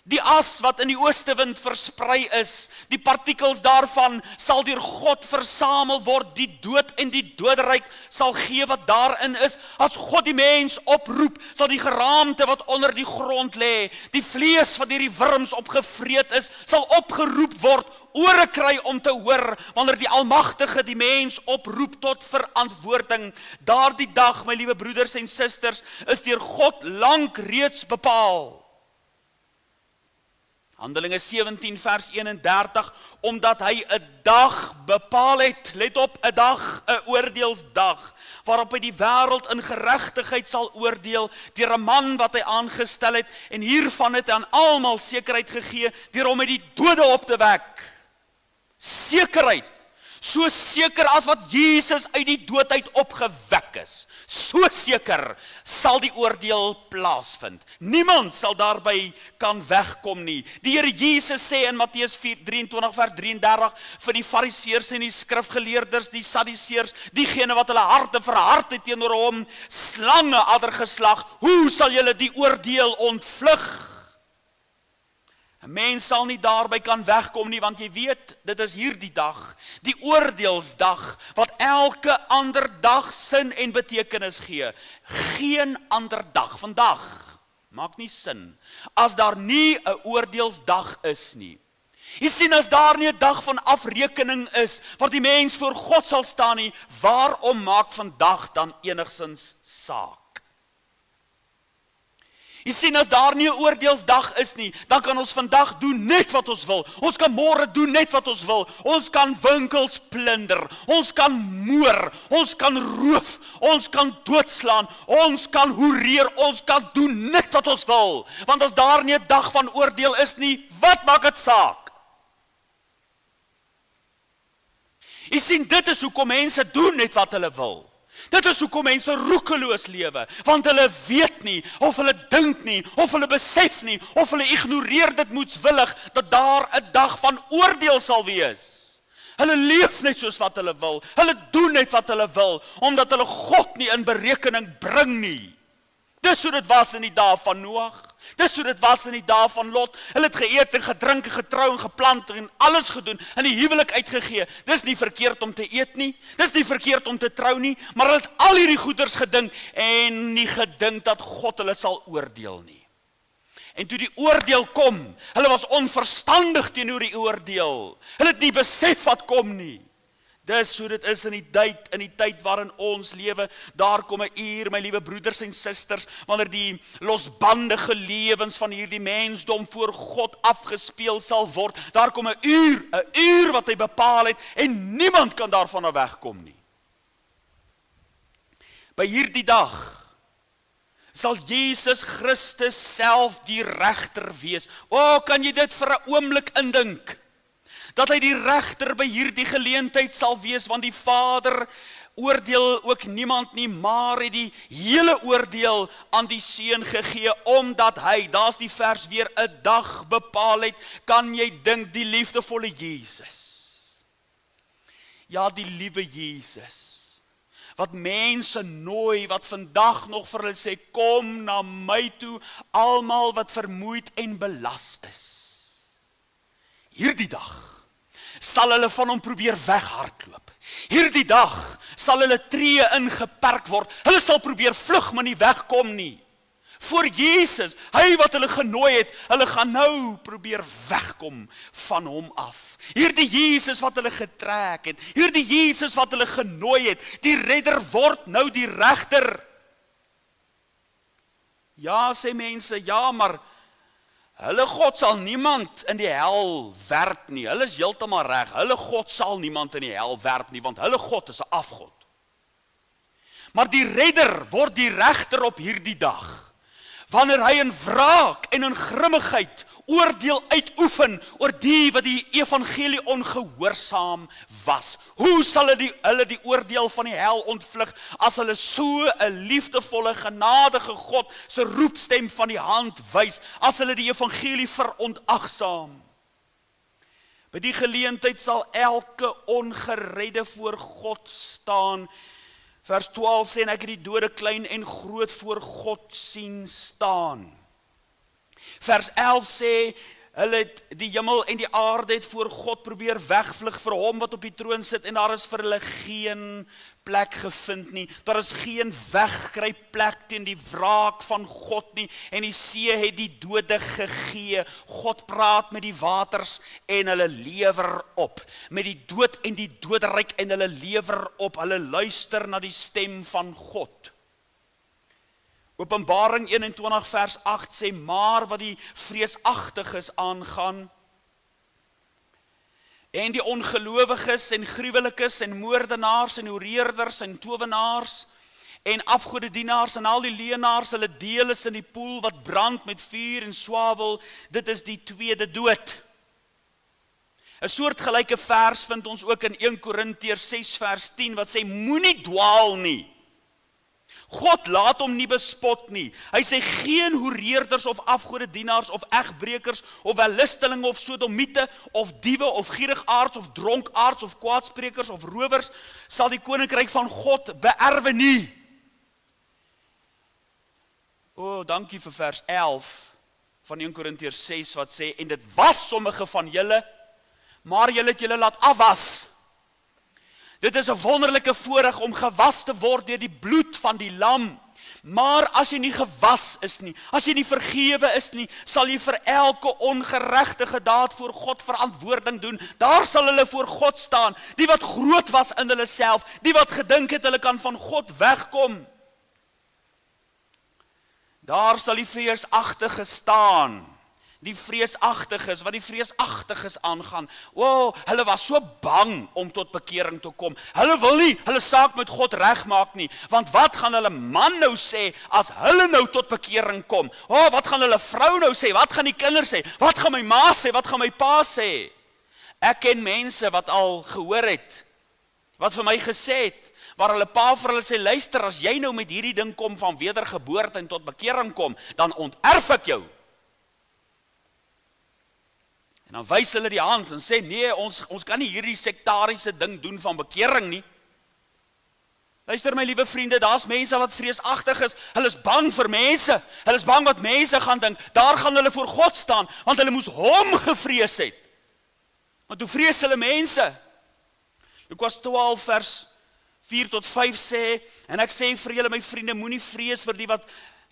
Die as wat in die oostewind versprei is, die partikels daarvan sal deur God versamel word. Die dood en die doderyk sal gee wat daarin is. As God die mens oproep, sal die geraamte wat onder die grond lê, die vlees wat deur die wurms opgevreet is, sal opgeroep word, ore kry om te hoor, wanneer die Almagtige die mens oproep tot verantwoording. Daardie dag, my liewe broeders en susters, is deur God lank reeds bepaal. Handelinge 17 vers 31, omdat hy 'n dag bepaal het, let op, 'n dag, 'n oordeelsdag, waarop hy die wêreld in geregtigheid sal oordeel, deur 'n man wat hy aangestel het, en hiervan het hy aan almal sekerheid gegee, deur hom uit die dode op te wek. Sekerheid, so seker as wat Jesus uit die dood uit opgewek is, so seker sal die oordeel plaasvind. Niemand sal daarby kan wegkom nie. Die Here Jesus sê in Matteus 23 vers 33 vir die fariseërs en die skrifgeleerdes, die sadduseërs, diegene wat hulle harte verhard het teenoor hom, slange addergeslag, hoe sal julle die oordeel ontvlug? 'n Mens sal nie daarby kan wegkom nie, want jy weet, dit is hierdie dag, die oordeelsdag, wat elke ander dag sin en betekenis gee. Geen ander dag, vandag, maak nie sin, as daar nie 'n oordeelsdag is nie. Jy sien, as daar nie 'n dag van afrekening is, waar die mens voor God sal staan nie, waarom maak vandag dan enigsins saak? Jy sien, as daar nie 'n oordeelsdag is nie, dan kan ons vandag doen net wat ons wil. Ons kan môre doen net wat ons wil. Ons kan winkels plunder, ons kan moor, ons kan roof, ons kan doodslaan, ons kan hoereer, ons kan doen net wat ons wil. Want as daar nie 'n dag van oordeel is nie, wat maak dit saak? Jy sien, dit is hoekom mense doen net wat hulle wil. Dit is hoekom mense roekeloos lewe, want hulle weet nie, of hulle dink nie, of hulle besef nie, of hulle ignoreer dit moedswillig, dat daar 'n dag van oordeel sal wees. Hulle leef net soos wat hulle wil, hulle doen net wat hulle wil, omdat hulle God nie in berekening bring nie. Dis hoe dit was in die dae van Noag, dis hoe dit was in die dae van Lot. Hulle het geëet en gedrink en getrou en geplant en alles gedoen, en die huwelik uitgegee. Dis nie verkeerd om te eet nie, dis nie verkeerd om te trou nie, maar hulle het al hierdie goeders gedink, en nie gedink dat God hulle sal oordeel nie. En toe die oordeel kom, hulle was onverstandig teenoor die oordeel. Hulle het nie besef wat kom nie. Dis hoe dit is in die tyd waarin ons lewe. Daar kom 'n uur, my liewe broeders en susters, wanneer die losbandige lewens van hierdie mensdom voor God afgespeel sal word. Daar kom 'n uur wat hy bepaal het, en niemand kan daarvan af wegkom nie. By hierdie dag sal Jesus Christus self die regter wees. Kan jy dit vir 'n oomblik indink? Dat hy die regter by hierdie geleentheid sal wees, want die Vader oordeel ook niemand nie, maar het die hele oordeel aan die Seun gegee, omdat hy, daar's die vers weer, 'n dag bepaal het. Kan jy dink, die liefdevolle Jesus, ja, die liewe Jesus, wat mense nooi, wat vandag nog vir hulle sê, kom na my toe, almal wat vermoeid en belas is. Hierdie dag sal hulle van hom probeer weghardloop. Hierdie dag sal hulle tree ingeperk word. Hulle sal probeer vlug, maar nie wegkom nie. Voor Jesus, hy wat hulle genooi het, hulle gaan nou probeer wegkom van hom af. Hierdie Jesus wat hulle getrek het, hierdie Jesus wat hulle genooi het, die redder word nou die regter. Ja, sê mense, ja, maar hulle God sal niemand in die hel werp nie. Hulle is heeltemal reg. Hulle God sal niemand in die hel werp nie, want hulle God is 'n afgod. Maar die redder word die regter op hierdie dag, wanneer hy in wraak en in grimmigheid oordeel uitoefen oor die wat die evangelie ongehoorsaam was. Hoe sal hulle die oordeel van die hel ontvlug as hulle so 'n liefdevolle, genadige God se roepstem van die hand wys, as hulle die evangelie verontagsaam? By die geleentheid sal elke ongeredde voor God staan. Vers 12 sê, en ek het die dode klein en groot voor God sien staan. Vers 11 sê, hulle het die hemel en die aarde het voor God probeer wegvlug vir hom wat op die troon sit, en daar is vir hulle geen plek gevind nie. Daar is geen wegkruipplek teen die wraak van God nie, en die see het die dode gegee. God praat met die waters en hulle lewer op. Met die dood en die doderyk en hulle lewer op. Hulle luister na die stem van God. Openbaring 21 vers 8 sê, maar wat die vreesagtiges aangaan, en die ongelowiges en gruwelikes en moordenaars en hoereerders en towenaars en afgodedienaars en al die leenaars, hulle deel is in die poel wat brand met vuur en swavel, dit is die tweede dood. 'n soortgelyke vers vind ons ook in 1 Korintiërs 6 vers 10 wat sê, moenie dwaal nie. God laat hom nie bespot nie. Hy sê geen hoereerders of afgodedienaars of egbrekers of wellustelinge of sodomiete of diewe of gierigaards of dronkaards of kwaadsprekers of rowers sal die koninkryk van God beerwe nie. Dankie vir vers 11 van 1 Korintiërs 6 wat sê, en dit was sommige van julle, maar julle het julle laat afwas. Dit is 'n wonderlike voorreg om gewas te word deur die bloed van die lam. Maar as jy nie gewas is nie, as jy nie vergewe is nie, sal jy vir elke ongeregtige daad voor God verantwoording doen. Daar sal hulle voor God staan, die wat groot was in hulle self, die wat gedink het hulle kan van God wegkom. Daar sal die vreesagtiges staan. Die vreesagtiges, wat die vreesagtiges aangaan. Hulle was so bang om tot bekering te kom. Hulle wil nie hulle saak met God regmaak nie, want wat gaan hulle man nou sê as hulle nou tot bekering kom? Wat gaan hulle vrou nou sê? Wat gaan die kinders sê? Wat gaan my ma sê? Wat gaan my pa sê? Ek ken mense wat al gehoor het, wat vir my gesê het, waar hulle pa vir hulle sê, luister, as jy nou met hierdie ding kom van wedergeboorte en tot bekering kom, dan onterf ek jou. En dan wys hulle die hand en sê, nee, ons kan nie hierdie sektariese ding doen van bekering nie. Luister my liewe vriende, daar's mense wat vreesagtig is, hulle is bang vir mense, hulle is bang wat mense gaan dink, daar gaan hulle voor God staan, want hulle moes hom gevrees het. Want hoe vrees hulle mense? Lukas 12 vers 4 tot 5 sê, en ek sê vir julle my vriende, moenie vrees vir die wat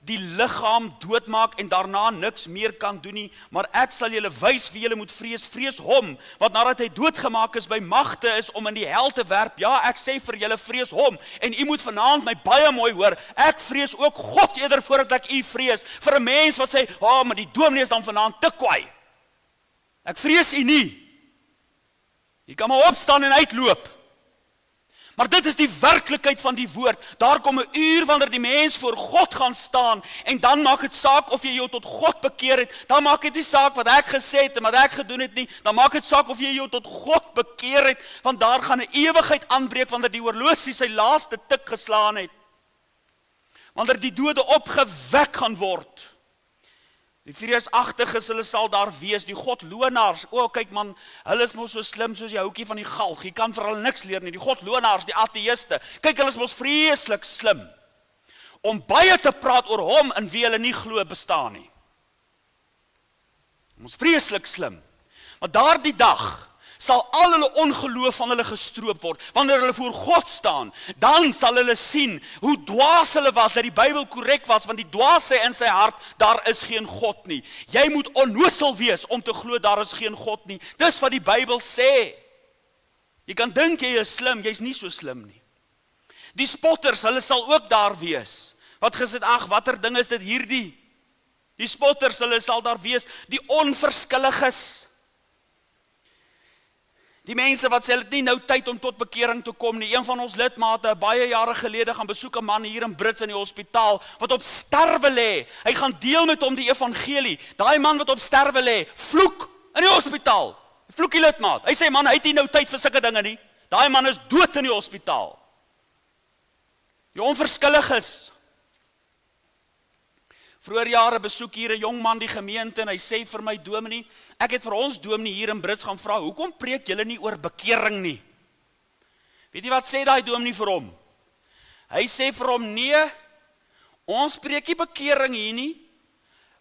die liggaam doodmaak en daarna niks meer kan doen nie, maar ek sal julle wys wie julle moet vrees. Vrees hom, wat nadat hy doodgemaak is by magte is om in die hel te werp. Ja, ek sê vir julle, vrees hom. En u moet vanaand my baie mooi hoor, ek vrees ook God eerder voordat ek u vrees. Vir 'n mens wat sê, maar die dominee is dan vanaand te kwaai. Ek vrees u nie. Jy kan maar opstaan en uitloop. Maar dit is die werklikheid van die woord. Daar kom 'n uur wanneer die mens voor God gaan staan en dan maak dit saak of jy jou tot God bekeer het. Dan maak dit nie saak wat ek gesê het en wat ek gedoen het nie. Dan maak dit saak of jy jou tot God bekeer het, want daar gaan 'n ewigheid aanbreek wanneer die horlosie sy laaste tik geslaan het. Wanneer die dode opgewek gaan word. Die vreesagtiges, hulle sal daar wees, die godlonaars, kyk man, hulle is mos so slim soos die houtjie van die galg, jy kan vir hulle niks leer nie, die godlonaars, die ateïste, kyk hulle is mos vreeslik slim, om baie te praat oor hom in wie hulle nie glo bestaan nie. Ons vreeslik slim, maar daardie dag, sal al hulle ongeloof van hulle gestroop word, wanneer hulle voor God staan, dan sal hulle sien, hoe dwaas hulle was, dat die Bybel korrek was, want die dwaas sê in sy hart, daar is geen God nie. Jy moet onnoosel wees, om te glo, daar is geen God nie. Dis wat die Bybel sê. Jy kan dink jy is slim, jy is nie so slim nie. Die spotters, hulle sal ook daar wees. Wat gesê, watter ding is dit hierdie? Die spotters, hulle sal daar wees, die onverskilliges. Die mense wat sê, hulle het nie nou tyd om tot bekering te kom nie. Een van ons lidmate, baie jare gelede, gaan besoek 'n man hier in Brits in die hospitaal, wat op sterwe lê. Hy gaan deel met hom die evangelie. Daai man wat op sterwe lê, vloek in die hospitaal. Vloek die lidmaat. Hy sê, man, hy het nie nou tyd vir sulke dinge nie. Daai man is dood in die hospitaal. Die onverskilliges. Vroeger jare besoek hier 'n jong man die gemeente en hy sê vir my, dominee, ek het vir ons dominee hier in Brits gaan vra, hoekom preek julle nie oor bekering nie? Weet jy wat sê daai dominee vir hom? Hy sê vir hom, nee, ons preek nie bekering hier nie,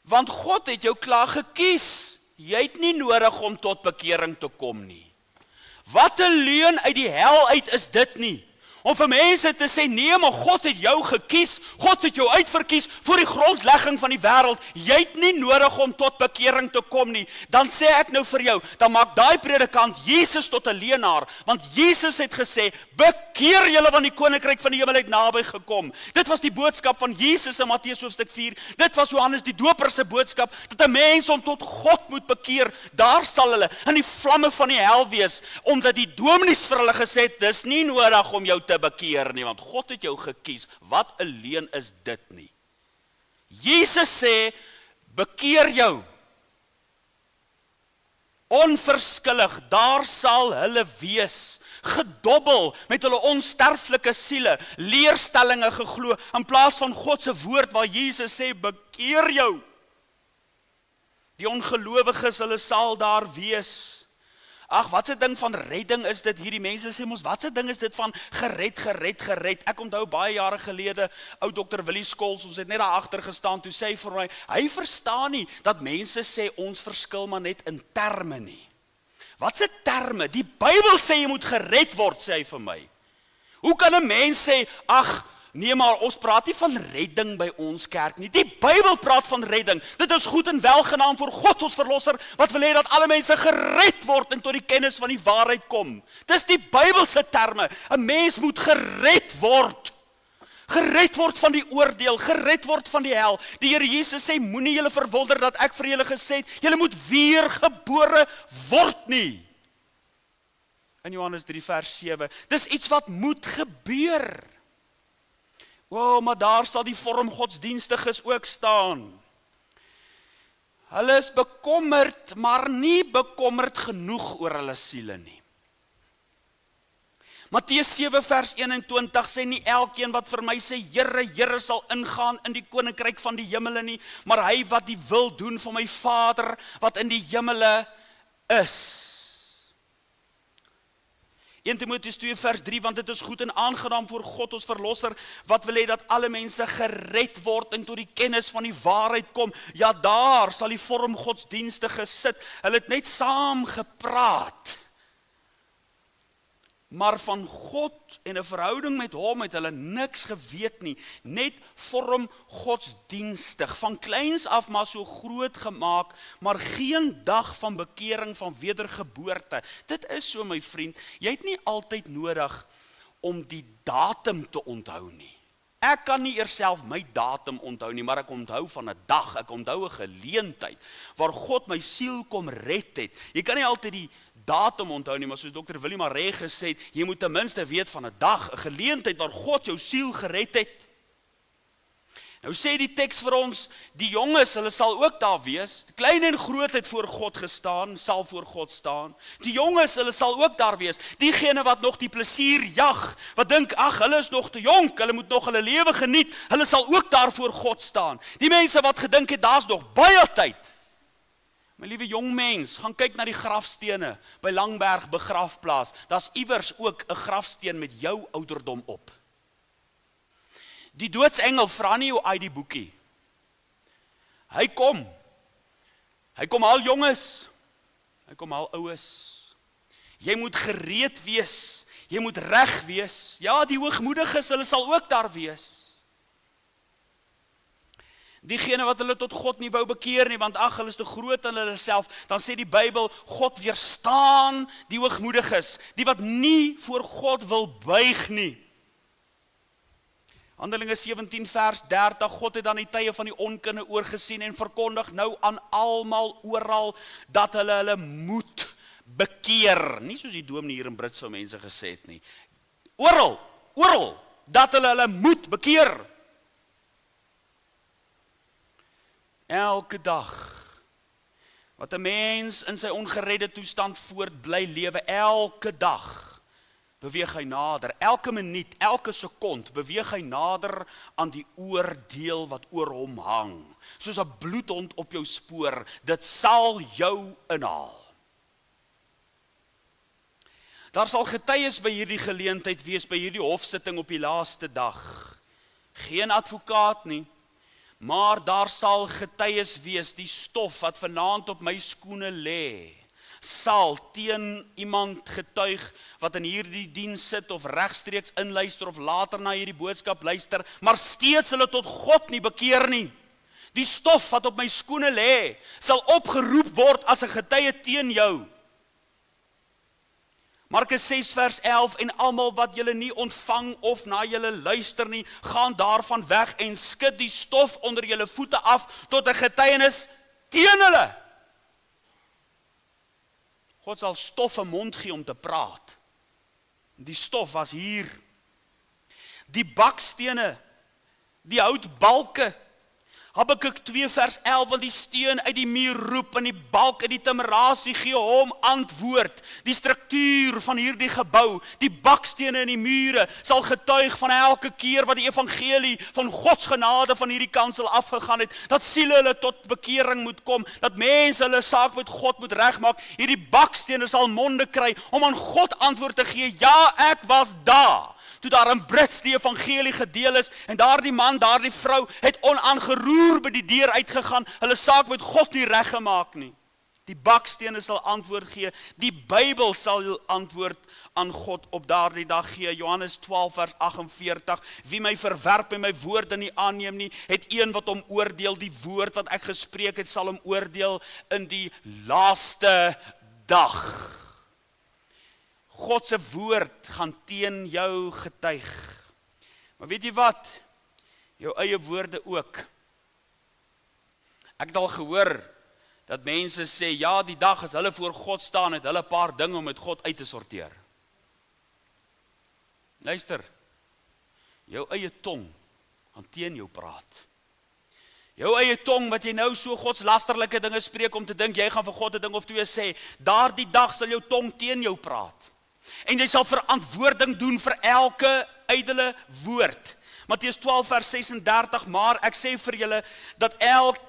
want God het jou klaar gekies. Jy het nie nodig om tot bekering te kom nie. Wat 'n leuen uit die hel uit is dit nie? Om vir mense te sê, nee, maar God het jou gekies, God het jou uitverkies voor die grondlegging van die wêreld. Jy het nie nodig om tot bekering te kom nie. Dan sê ek nou vir jou, dan maak daai predikant Jesus tot 'n leienaar, want Jesus het gesê, bekeer julle want die koninkryk van die hemel het naby gekom. Dit was die boodskap van Jesus in Matteus hoofstuk 4. Dit was Johannes die Doper se boodskap, dat 'n mens hom tot God moet bekeer. Daar sal hulle in die vlamme van die hel wees, omdat die dominees vir hulle gesê het, dis nie nodig om jou te bekeer nie, want God het jou gekies. Wat 'n leuen is dit nie? Jesus sê, bekeer jou. Onverskillig, daar sal hulle wees, gedobbel met hulle onsterflike siele, leerstellinge geglo, in plaas van God se woord waar Jesus sê, bekeer jou. Die ongelowiges, hulle sal daar wees. Ag, wat 'n ding van redding is dit, hierdie mense sê mos, wat 'n ding is dit van gered. Ek onthou baie jare gelede, ou Dr. Willie Skols, ons het net daar agter gestaan, toe sê hy vir my, hy verstaan nie, dat mense sê, ons verskil maar net in terme nie. Wat se terme? Die Bybel sê jy moet gered word, sê hy vir my. Hoe kan 'n mens sê, ag, nee maar ons praat nie van redding by ons kerk nie. Die Bybel praat van redding. Dit is goed en welgenaam vir God ons verlosser, wat wil hê dat alle mense gered word en tot die kennis van die waarheid kom. Dis die Bybelse terme. 'n Mens moet gered word. Gered word van die oordeel, gered word van die hel. Die Here Jesus sê, moenie julle verwonder dat ek vir julle gesê het, julle moet weer gebore word nie. In Johannes 3 vers 7. Dis iets wat moet gebeur. Wow, maar daar sal die vorm godsdienstiges ook staan. Hulle is bekommerd, maar nie bekommerd genoeg oor hulle siele nie. Matteus 7 vers 21 sê, nie elkeen wat vir my sê, Here, Here, sal ingaan in die koninkryk van die hemele nie, maar hy wat die wil doen van my Vader wat in die hemele is. 1 Timoteus 2 vers 3, want dit is goed en aangenaam voor God ons verlosser, wat wil hê dat alle mense gered word en tot die kennis van die waarheid kom. Ja, daar sal die vorm godsdienstige sit. Hulle het net saam gepraat. Maar van God en 'n verhouding met hom het hulle niks geweet nie. Net vorm godsdienstig, van kleins af maar so groot gemaak, maar geen dag van bekering, van wedergeboorte. Dit is so, my vriend, jy het nie altyd nodig om die datum te onthou nie. Ek kan nie eers self my datum onthou nie, maar ek onthou van 'n dag, ek onthou 'n geleentheid, waar God my siel kom red het. Jy kan nie altyd die datum onthou nie, maar soos Dr. Willie Maree gesê het, jy moet ten minste weet van 'n dag, 'n geleentheid waar God jou siel gered het. Nou sê die teks vir ons, die jonges, hulle sal ook daar wees, die klein en groot het voor God gestaan, sal voor God staan. Die jonges, hulle sal ook daar wees, diegene wat nog die plesier jag, wat dink, ag, hulle is nog te jonk, hulle moet nog hulle lewe geniet, hulle sal ook daar voor God staan. Die mense wat gedink het, daar's nog baie tyd. My liewe jong mens, gaan kyk na die grafstene by Langberg begrafplaas. Daar's iewers ook 'n grafsteen met jou ouderdom op. Die doodsengel vra nie jou ID-boekie. Hy kom al jonges, hy kom al oues. Jy moet gereed wees, jy moet reg wees. Ja, die hoogmoediges, hulle sal ook daar wees. Diegene wat hulle tot God nie wou bekeer nie, want ag, hulle is te groot in hulle self, dan sê die Bybel, God weerstaan die hoogmoediges, die wat nie voor God wil buig nie. Handelinge 17 vers 30, God het dan die tye van die onkunde oorgesien en verkondig nou aan almal oral, dat hulle moet bekeer. Nie soos die dominee hier in Brits vir mense gesê het nie. Oral, dat hulle moet bekeer. Elke dag, wat 'n mens in sy ongeredde toestand voort bly lewe, elke dag, beweeg hy nader, elke minuut, elke sekond, beweeg hy nader aan die oordeel wat oor hom hang. Soos 'n bloedhond op jou spoor, dit sal jou inhaal. Daar sal getuies by hierdie geleentheid wees, by hierdie hofsitting op die laaste dag. Geen advokaat nie, maar daar sal getuies wees, die stof wat vanaand op my skoene lê. sal teen iemand getuig wat in hierdie diens sit of regstreeks inluister of later na hierdie boodskap luister, maar steeds hulle tot God nie bekeer nie. Die stof wat op my skoene lê, sal opgeroep word as 'n getuie teen jou. Markus 6 vers 11, en almal wat julle nie ontvang of na julle luister nie, gaan daarvan weg en skud die stof onder julle voete af tot 'n getuienis teen hulle. God sal stof 'n mond gee om te praat. Die stof was hier. Die bakstene, die houtbalke, Habakuk 2 vers 11, want die steen uit die muur roep en die balk uit die timerasie gee hom antwoord. Die struktuur van hierdie gebou, die bakstene en die mure sal getuig van elke keer wat die evangelie van Gods genade van hierdie kansel afgegaan het, dat siele hulle tot bekering moet kom, dat mense hulle saak met God moet regmaak. Hierdie bakstene sal monde kry om aan God antwoord te gee, ja, ek was daar. Toe daar in Brits die evangelie gedeel is, en daardie man, daardie vrou, het onaangeroer by die deur uitgegaan, hulle saak met God nie reggemaak nie. Die bakstene sal antwoord gee, die Bybel sal antwoord aan God op daardie dag gee. Johannes 12 vers 48, wie my verwerp en my woorde nie aanneem nie, het een wat hom oordeel, die woord wat ek gespreek het, sal hom oordeel in die laaste dag. God se woord gaan teen jou getuig. Maar weet jy wat? Jou eie woorde ook. Ek het al gehoor dat mense sê, ja, die dag as hulle voor God staan, het hulle 'n paar dinge om met God uit te sorteer. Luister, jou eie tong gaan teen jou praat. Jou eie tong wat jy nou so godslasterlike dinge spreek om te dink, jy gaan vir God 'n ding of twee sê, daardie dag sal jou tong teen jou praat. En jy sal verantwoording doen vir elke ydelle woord. Matteus 12 vers 36, maar ek sê vir julle, dat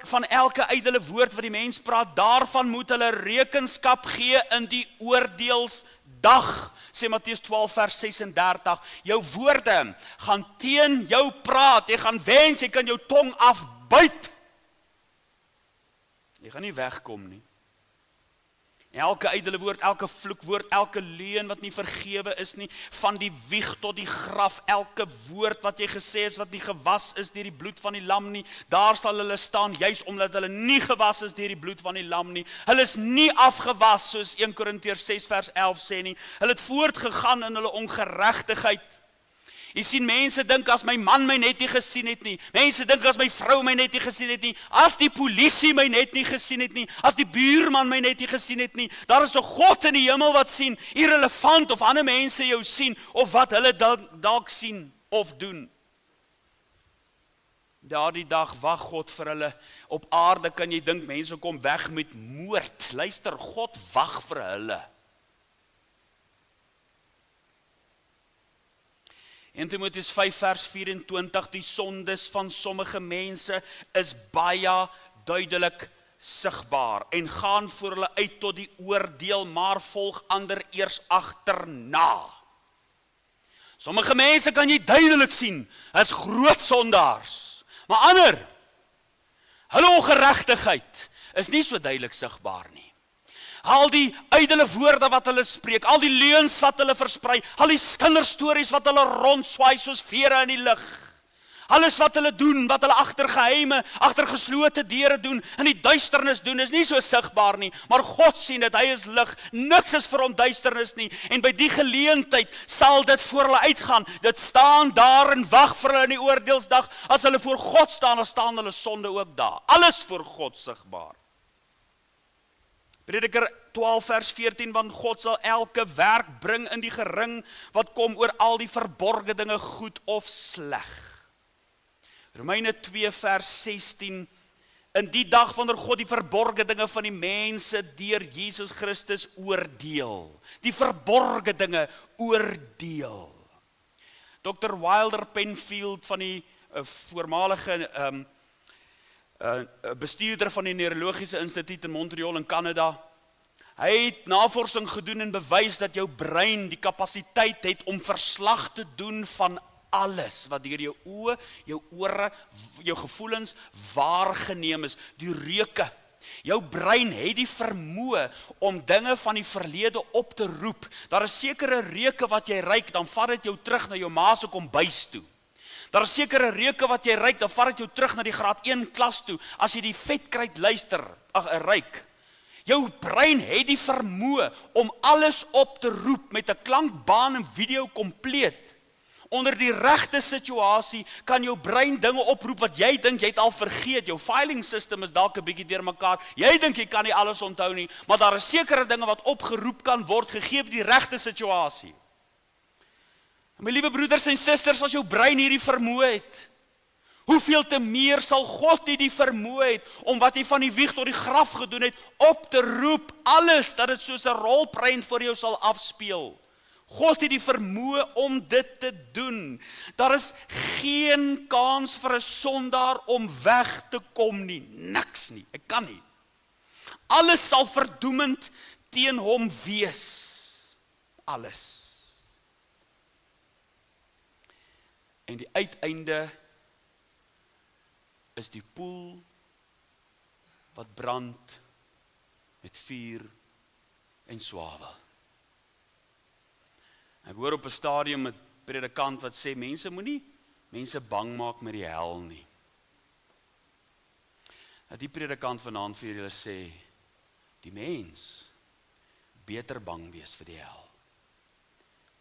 van elke ydelle woord wat die mens praat, daarvan moet hulle rekenskap gee in die oordeelsdag, sê Matteus 12 vers 36, jou woorde gaan teen jou praat, jy gaan wens, jy kan jou tong afbyt. Jy gaan nie wegkom nie. Elke ydelle woord, elke vloekwoord, elke leuen wat nie vergewe is nie, van die wieg tot die graf, elke woord wat jy gesê is wat nie gewas is deur die bloed van die lam nie, daar sal hulle staan, juis omdat hulle nie gewas is deur die bloed van die lam nie. Hulle is nie afgewas, soos 1 Korintiërs 6 vers 11 sê nie. Hulle het voortgegaan in hulle ongeregtigheid. Jy sien, mense dink as my man my net nie gesien het nie, mense dink as my vrou my net nie gesien het nie, as die polisie my net nie gesien het nie, as die buurman my net nie gesien het nie, daar is 'n God in die hemel wat sien, irrelevant of ander mense jou sien, of wat hulle dalk sien of doen. Daardie dag wag God vir hulle. Op aarde kan jy dink, mense kom weg met moord. Luister, God wag vir hulle. 1 Timoteus 5 vers 24, die sondes van sommige mense is baie duidelik sigbaar en gaan voor hulle uit tot die oordeel, maar volg ander eers agterna. Sommige mense kan jy duidelik sien, is groot sondaars, maar ander, hulle ongeregtigheid is nie so duidelik sigbaar nie. Al die ydelle woorde wat hulle spreek, al die leuns wat hulle versprei, al die kinderstories wat hulle rondswaai soos vere in die lug, alles wat hulle doen, wat hulle agter geheime, agter geslote deure doen, in die duisternis doen, is nie so sigbaar nie, maar God sien dit, hy is lig, niks is vir hom duisternis nie, en by die geleentheid sal dit voor hulle uitgaan, dit staan daar en wag vir hulle in die oordeelsdag, as hulle voor God staan, dan staan hulle sonde ook daar, alles voor God sigbaar. Prediker 12 vers 14, want God sal elke werk bring in die gering, wat kom oor al die verborgde dinge, goed of sleg. Romeine 2 vers 16, in die dag wanneer God die verborgde dinge van die mense deur Jesus Christus oordeel. Die verborgde dinge oordeel. Dr. Wilder Penfield van die voormalige bestuurder van die Neurologiese Instituut in Montreal in Canada. Hy het navorsing gedoen en bewys dat jou brein die kapasiteit het om verslag te doen van alles wat deur jou oë, jou ore, jou gevoelens waargeneem is, die reuke, Jou brein het die vermoë om dinge van die verlede op te roep. Daar is sekere reuke wat jy ruik, dan vat dit jou terug na jou ma se kombuis toe. Daar is sekere reuke wat jy ruik, dan vat dit jou terug na die graad 1 klas toe, as jy die vetkruid ruik. Jou brein het die vermoë om alles op te roep met 'n klankbaan en video kompleet. Onder die regte situasie kan jou brein dinge oproep wat jy dink jy het al vergeet. Jou filing system is dalk 'n bietjie deurmekaar. Jy dink jy kan nie alles onthou nie, maar daar is sekere dinge wat opgeroep kan word gegee die regte situasie. My liewe broeders en susters, as jou brein hierdie vermoë het, hoeveel te meer sal God nie die vermoë het om wat hy van die wieg tot die graf gedoen het, op te roep, alles, dat dit soos 'n rolprent vir jou sal afspeel. God het die vermoë om dit te doen. Daar is geen kans vir 'n sondaar om weg te kom nie, niks nie, ek kan nie. Alles sal verdoemend teen hom wees, alles. En die uiteinde is die poel wat brand met vuur en swavel. Ek hoor op 'n stadium 'n predikant wat sê, mense moenie mense bang maak met die hel nie. Dat die predikant vanaand vir julle sê, die mens beter bang wees vir die hel.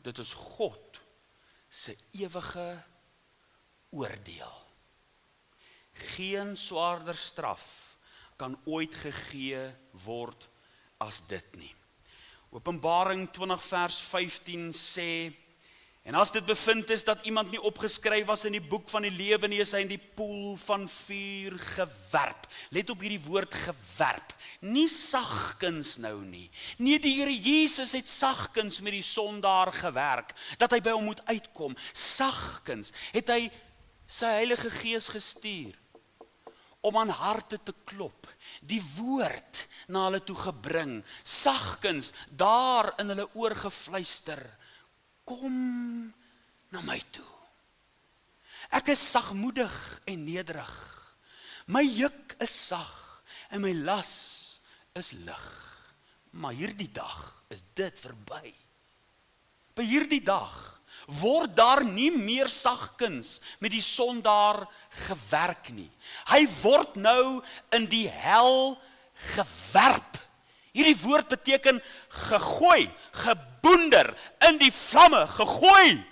Dit is God se ewige oordeel. Geen swaarder straf kan ooit gegee word as dit nie. Openbaring 20 vers 15 sê, en as dit bevind is dat iemand nie opgeskryf was in die boek van die lewe nie, is hy in die poel van vuur gewerp. Let op hierdie woord gewerp, nie sagkens nou nie. Nee, die Here Jesus het sagkens met die sondaar gewerk, dat hy by hom moet uitkom. Sagkens het hy sy Heilige Gees gestuur, om aan harte te klop, die woord na hulle toe gebring, sagkens daar in hulle oor gefluister, kom na my toe. Ek is sagmoedig en nederig, my juk is sag en my las is lig. Maar hierdie dag is dit verby. By hierdie dag word daar nie meer sagkens met die sondaar gewerk nie. Hy word nou in die hel gewerp. Hierdie woord beteken gegooi, geboender, in die vlamme gegooi.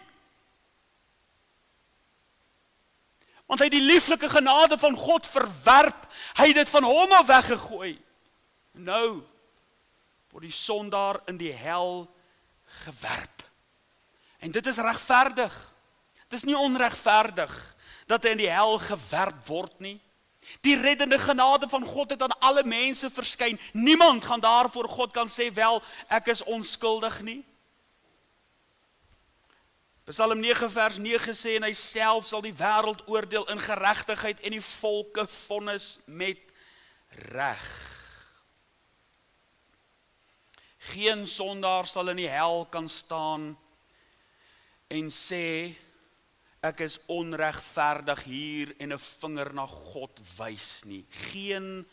Want hy het die lieflike genade van God verwerp, hy het dit van hom af weggegooi. Nou word die sondaar in die hel gewerp. En dit is regverdig. Dit is nie onregverdig dat hy in die hel gewerp word nie. Die reddende genade van God het aan alle mense verskyn. Niemand gaan daarvoor God kan sê, wel, ek is onskuldig nie. Psalm 9 vers 9 sê, en hy self sal die wêreld oordeel in geregtigheid en die volke vonnis met reg. Geen sondaar sal in die hel kan staan en sê, ek is onregverdig hier en 'n vinger na God wys nie. Geen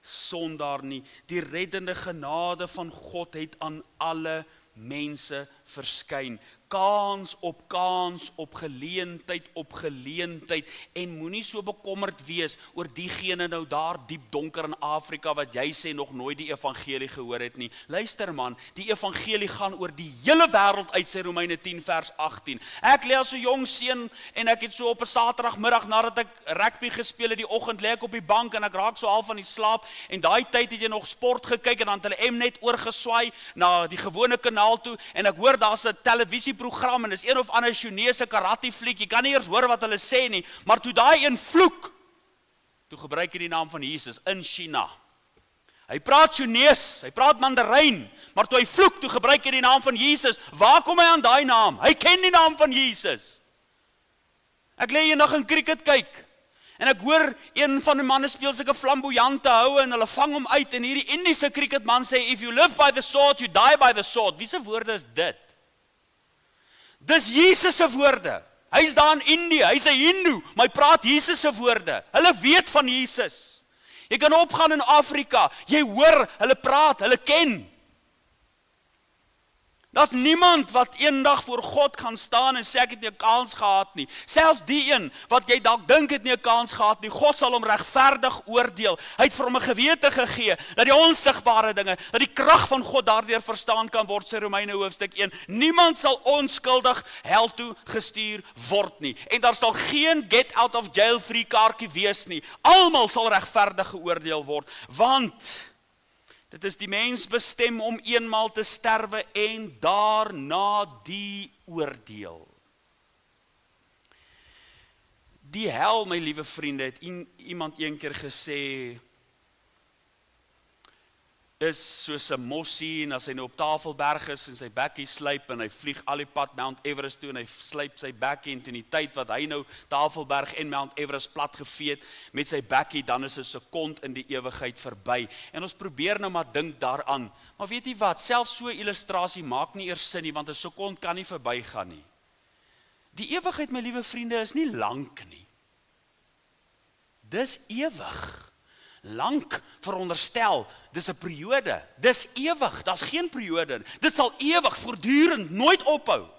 sondaar nie. Die reddende genade van God het aan alle mense verskyn. Kans op geleentheid op geleentheid, en moenie so bekommerd wees oor diegene nou daar diep donker in Afrika wat jy sê nog nooit die evangelie gehoor het nie. Luister man, die evangelie gaan oor die hele wêreld uit, sê Romeine 10 vers 18. Ek lê as 'n jong seun en ek het so op 'n Saterdagmiddag nadat ek rugby gespeel het, die oggend lê ek op die bank en ek raak so half van die slaap, en daai tyd het jy nog sport gekyk en dan het hulle Mnet oorgeswaai na die gewone kanaal toe, en ek hoor daar's 'n televisieprogram en dis een of ander Chinese karate fliek, jy kan nie eers hoor wat hulle sê nie, maar toe daai een vloek, toe gebruik hy die naam van Jesus in China. Hy praat Chinees, hy praat Mandarijn, maar toe hy vloek, toe gebruik hy die naam van Jesus. Waar kom hy aan daai naam? Hy ken die naam van Jesus. Ek lê eendag in cricket kyk, en ek hoor een van die manne speel sulke flamboyante houe en hulle vang hom uit, en hierdie Indiese cricketman sê, if you live by the sword, you die by the sword. Wie se woorde is dit? Dis Jesus se woorde. Hy's daar in Indië, hy's 'n Hindoe, maar hy praat Jesus se woorde. Hulle weet van Jesus. Jy kan opgaan in Afrika, jy hoor, hulle praat, hulle ken. Daar's niemand wat eendag voor God gaan staan en sê ek het nie 'n kans gehad nie. Selfs die een wat jy dalk dink het nie 'n kans gehad nie, God sal hom regverdig oordeel. Hy het vir hom 'n gewete gegee dat die onsigbare dinge, dat die krag van God daardeur verstaan kan word, sê Romeine hoofstuk 1. Niemand sal onskuldig hel toe gestuur word nie. En daar sal geen get out of jail free kaartjie wees nie. Almal sal regverdig geoordeel word, want dit is die mens bestem om eenmaal te sterwe en daarna die oordeel. Die hel, my liewe vriende, het iemand een keer gesê, is soos 'n mossie en as hy nou op Tafelberg is en sy bekkie slyp en hy vlieg al die pad Mount Everest toe en hy slyp sy bekkie en teen die tyd wat hy nou Tafelberg en Mount Everest plat geveet met sy bekkie, dan is 'n sekond in die ewigheid verby. En ons probeer nou maar dink daaraan. Maar weet jy wat, selfs so 'n illustrasie maak nie eers sin nie, want 'n sekond kan nie verbygaan nie. Die ewigheid, my liewe vriende, is nie lank nie. Dis ewig. Lank veronderstel, dis 'n periode, dis ewig, daar's geen periode, dit sal ewig, voortdurend, nooit ophou.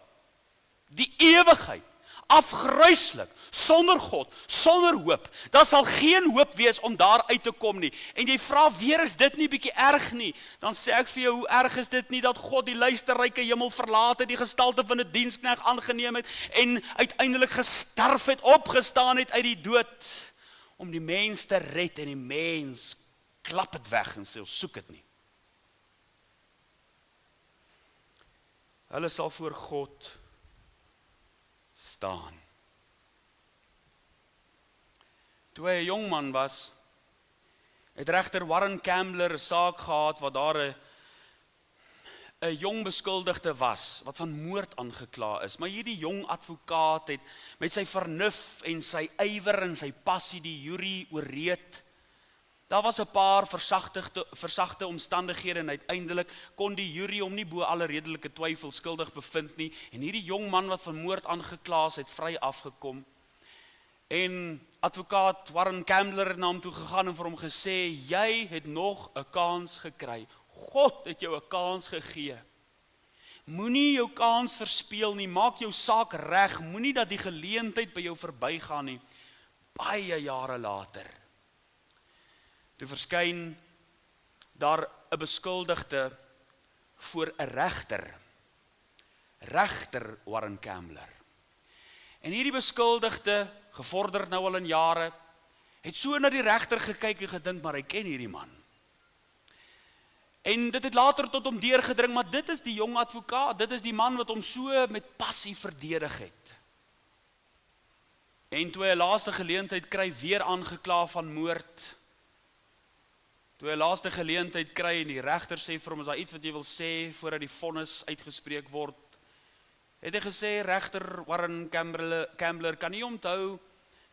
Die ewigheid, afgruislik, sonder God, sonder hoop, daar sal geen hoop wees om daar uit te kom nie. En jy vra weer, is dit nie bietjie erg nie? Dan sê ek vir jou, hoe erg is dit nie dat God die luisterryke hemel verlaat het, die gestalte van 'n dienskneg aangeneem het en uiteindelik gesterf het, opgestaan het uit die dood, om die mens te red, en die mens klap het weg en sê, ons soek het nie. Hulle sal voor God staan. Toe hy 'n jong man was, het regter Warren Cambler 'n saak gehad wat daar 'n jong beskuldigde was, wat van moord aangekla is. Maar hierdie jong advokaat het met sy vernuf en sy ywer en sy passie die jury ooreed. Daar was 'n paar versagte omstandighede en uiteindelik kon die jury hom nie bo alle redelike twyfel skuldig bevind nie. En hierdie jong man wat van moord aangekla is, het vry afgekom. En advokaat Warren Cambler het na hom toe gegaan en vir hom gesê, jy het nog 'n kans gekry. God het jou 'n kans gegee. Moenie jou kans verspeel nie, maak jou saak reg, moenie dat die geleentheid by jou verbygaan nie. Baie jare later, toe verskyn daar 'n beskuldigde voor 'n regter. Regter Warren Cambler. En hierdie beskuldigde, gevorderd nou al in jare, het so na die regter gekyk en gedink, maar hy ken hierdie man. En dit het later tot hom deurgedring, maar dit is die jong advokaat, dit is die man wat hom so met passie verdedig het. En toe hy 'n laaste geleentheid kry, weer aangekla van moord. Toe hy 'n laaste geleentheid kry en die regter sê vir hom, is daar iets wat jy wil sê voordat die vonnis uitgespreek word? Het hy gesê, regter Warren Cambler, kan u onthou,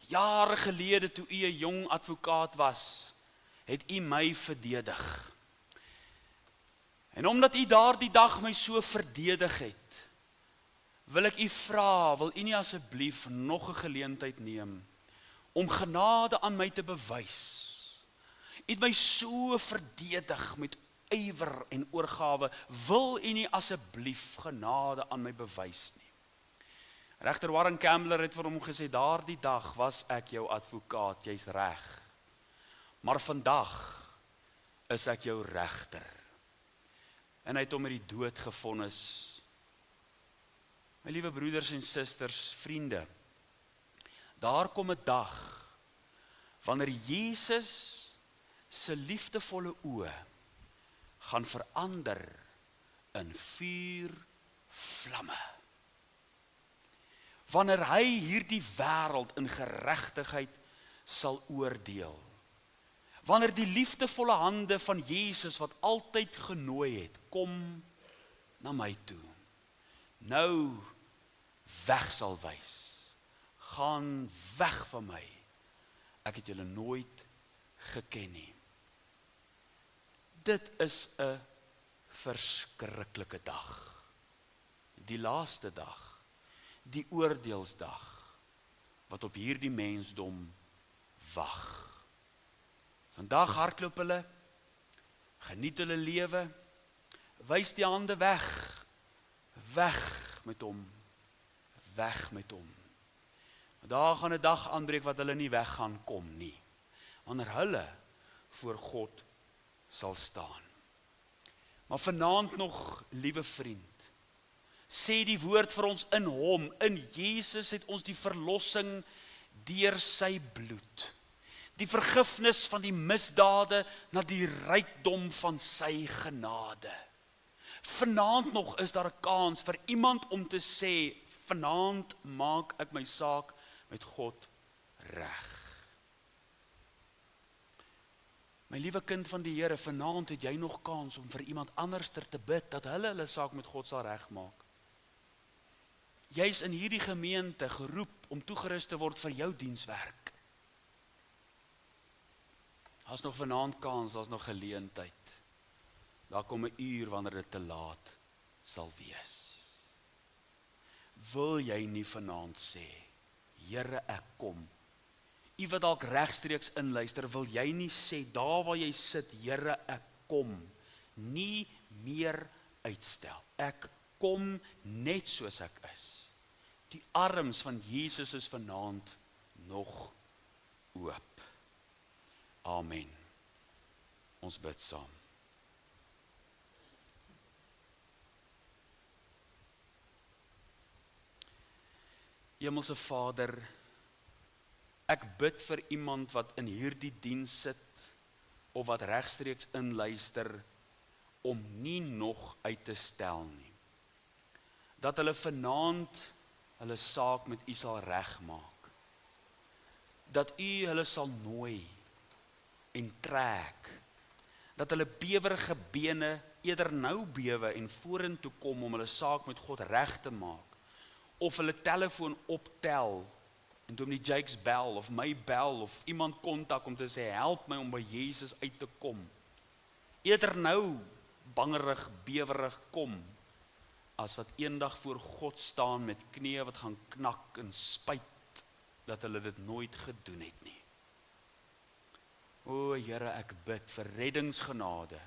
jare gelede toe u 'n jong advokaat was, het u my verdedig. En omdat u daardie dag my so verdedig het, wil ek u vra, wil u nie asseblief nog 'n geleentheid neem om genade aan my te bewys? U het my so verdedig met ywer en oorgawe, wil u nie asseblief genade aan my bewys nie? Regter Warren Cambler het vir hom gesê, daardie dag was ek jou advokaat, jy's reg. Maar vandag is ek jou regter. En hy het hom met die dood gevonnis. My liewe broeders en susters, vriende, daar kom 'n dag, wanneer Jesus se liefdevolle oë gaan verander in vuurvlamme. Wanneer hy hierdie wêreld in geregtigheid sal oordeel. Wanneer die liefdevolle hande van Jesus wat altyd genooi het, kom na my toe. Nou weg sal wys. Gaan weg van my. Ek het julle nooit geken nie. Dit is 'n verskriklike dag. Die laaste dag, die oordeelsdag, wat op hierdie mensdom wag. Vandag hardloop hulle, geniet hulle lewe, wys die hande weg met hom, weg met hom. Daar gaan 'n dag aanbreek wat hulle nie weg gaan kom nie, wanneer hulle voor God sal staan. Maar vanaand nog, liewe vriend, sê die woord vir ons in hom, in Jesus het ons die verlossing deur sy bloed. Die vergifnis van die misdade na die rykdom van sy genade. Vanaand nog is daar 'n kans vir iemand om te sê, vanaand maak ek my saak met God reg. My liewe kind van die Here, vanaand het jy nog kans om vir iemand anderster te bid, dat hulle saak met God sal regmaak. Jy's in hierdie gemeente geroep om toegerus te word vir jou dienswerk. Daar's nog vanaand kans, daar's nog geleentheid. Daar kom 'n uur wanneer dit te laat sal wees. Wil jy nie vanaand sê, Here, ek kom. U wat dalk regstreeks inluister, wil jy nie sê, daar waar jy sit, Here, ek kom. Nie meer uitstel. Ek kom net soos ek is. Die arms van Jesus is vanaand nog oop. Amen. Ons bid saam. Hemelse Vader, ek bid vir iemand wat in hierdie diens sit, of wat regstreeks inluister, om nie nog uit te stel nie. Dat hulle vanaand hulle saak met U sal regmaak. Dat U hulle sal nooi en trek. Dat hulle bewerige bene eerder nou bewe en vorentoe kom om hulle saak met God reg te maak. Of hulle telefoon optel en Dominee Jakes bel of my bel of iemand kontak om te sê, help my om by Jesus uit te kom. Eerder nou bangerig, bewerig kom, as wat eendag voor God staan met knieë wat gaan knak en spyt dat hulle dit nooit gedoen het nie. O Here, ek bid vir reddingsgenade.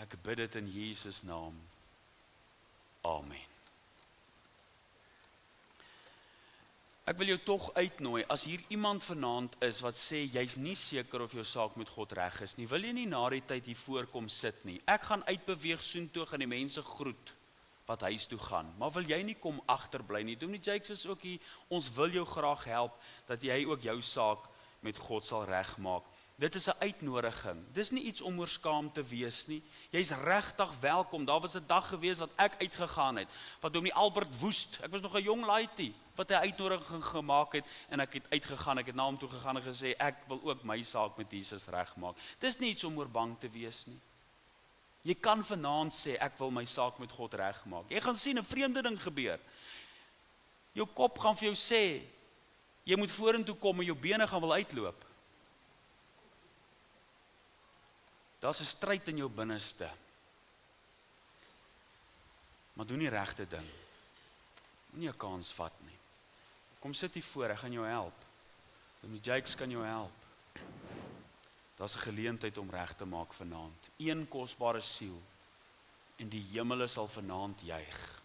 Ek bid dit in Jesus naam. Amen. Ek wil jou tog uitnooi, as hier iemand vanaand is wat sê, jy's nie seker of jou saak met God reg is nie, wil jy nie na die tyd hier voorkom sit nie. Ek gaan uitbeweeg soontoe en die mense groet wat huis toe gaan, maar wil jy nie kom agterbly nie? Dominee Jakes is ook hier, ons wil jou graag help, dat jy ook jou saak met God sal regmaak. Dit is 'n uitnodiging, dis nie iets om oor skaam te wees nie, jy's regtig welkom. Daar was 'n dag gewees wat ek uitgegaan het, wat Dominee Albert Woest, ek was nog 'n jong laaitie, wat 'n uitnodiging gemaak het, en ek het uitgegaan, ek het na hom toe gegaan en gesê, ek wil ook my saak met Jesus regmaak. Dis nie iets om oor bang te wees nie. Jy kan vanaand sê, ek wil my saak met God regmaak. Jy gaan sien 'n vreemde ding gebeur. Jou kop gaan vir jou sê, jy moet vorentoe kom en jou bene gaan wil uitloop. Daar's 'n stryd in jou binneste. Maar doen die regte ding. Moenie 'n kans vat nie. Kom sit hier voor, ek gaan jou help. Dominee Jakes kan jou help. Daar's 'n geleentheid om reg te maak vanaand. Een kosbare siel en die hemele sal vanaand juig.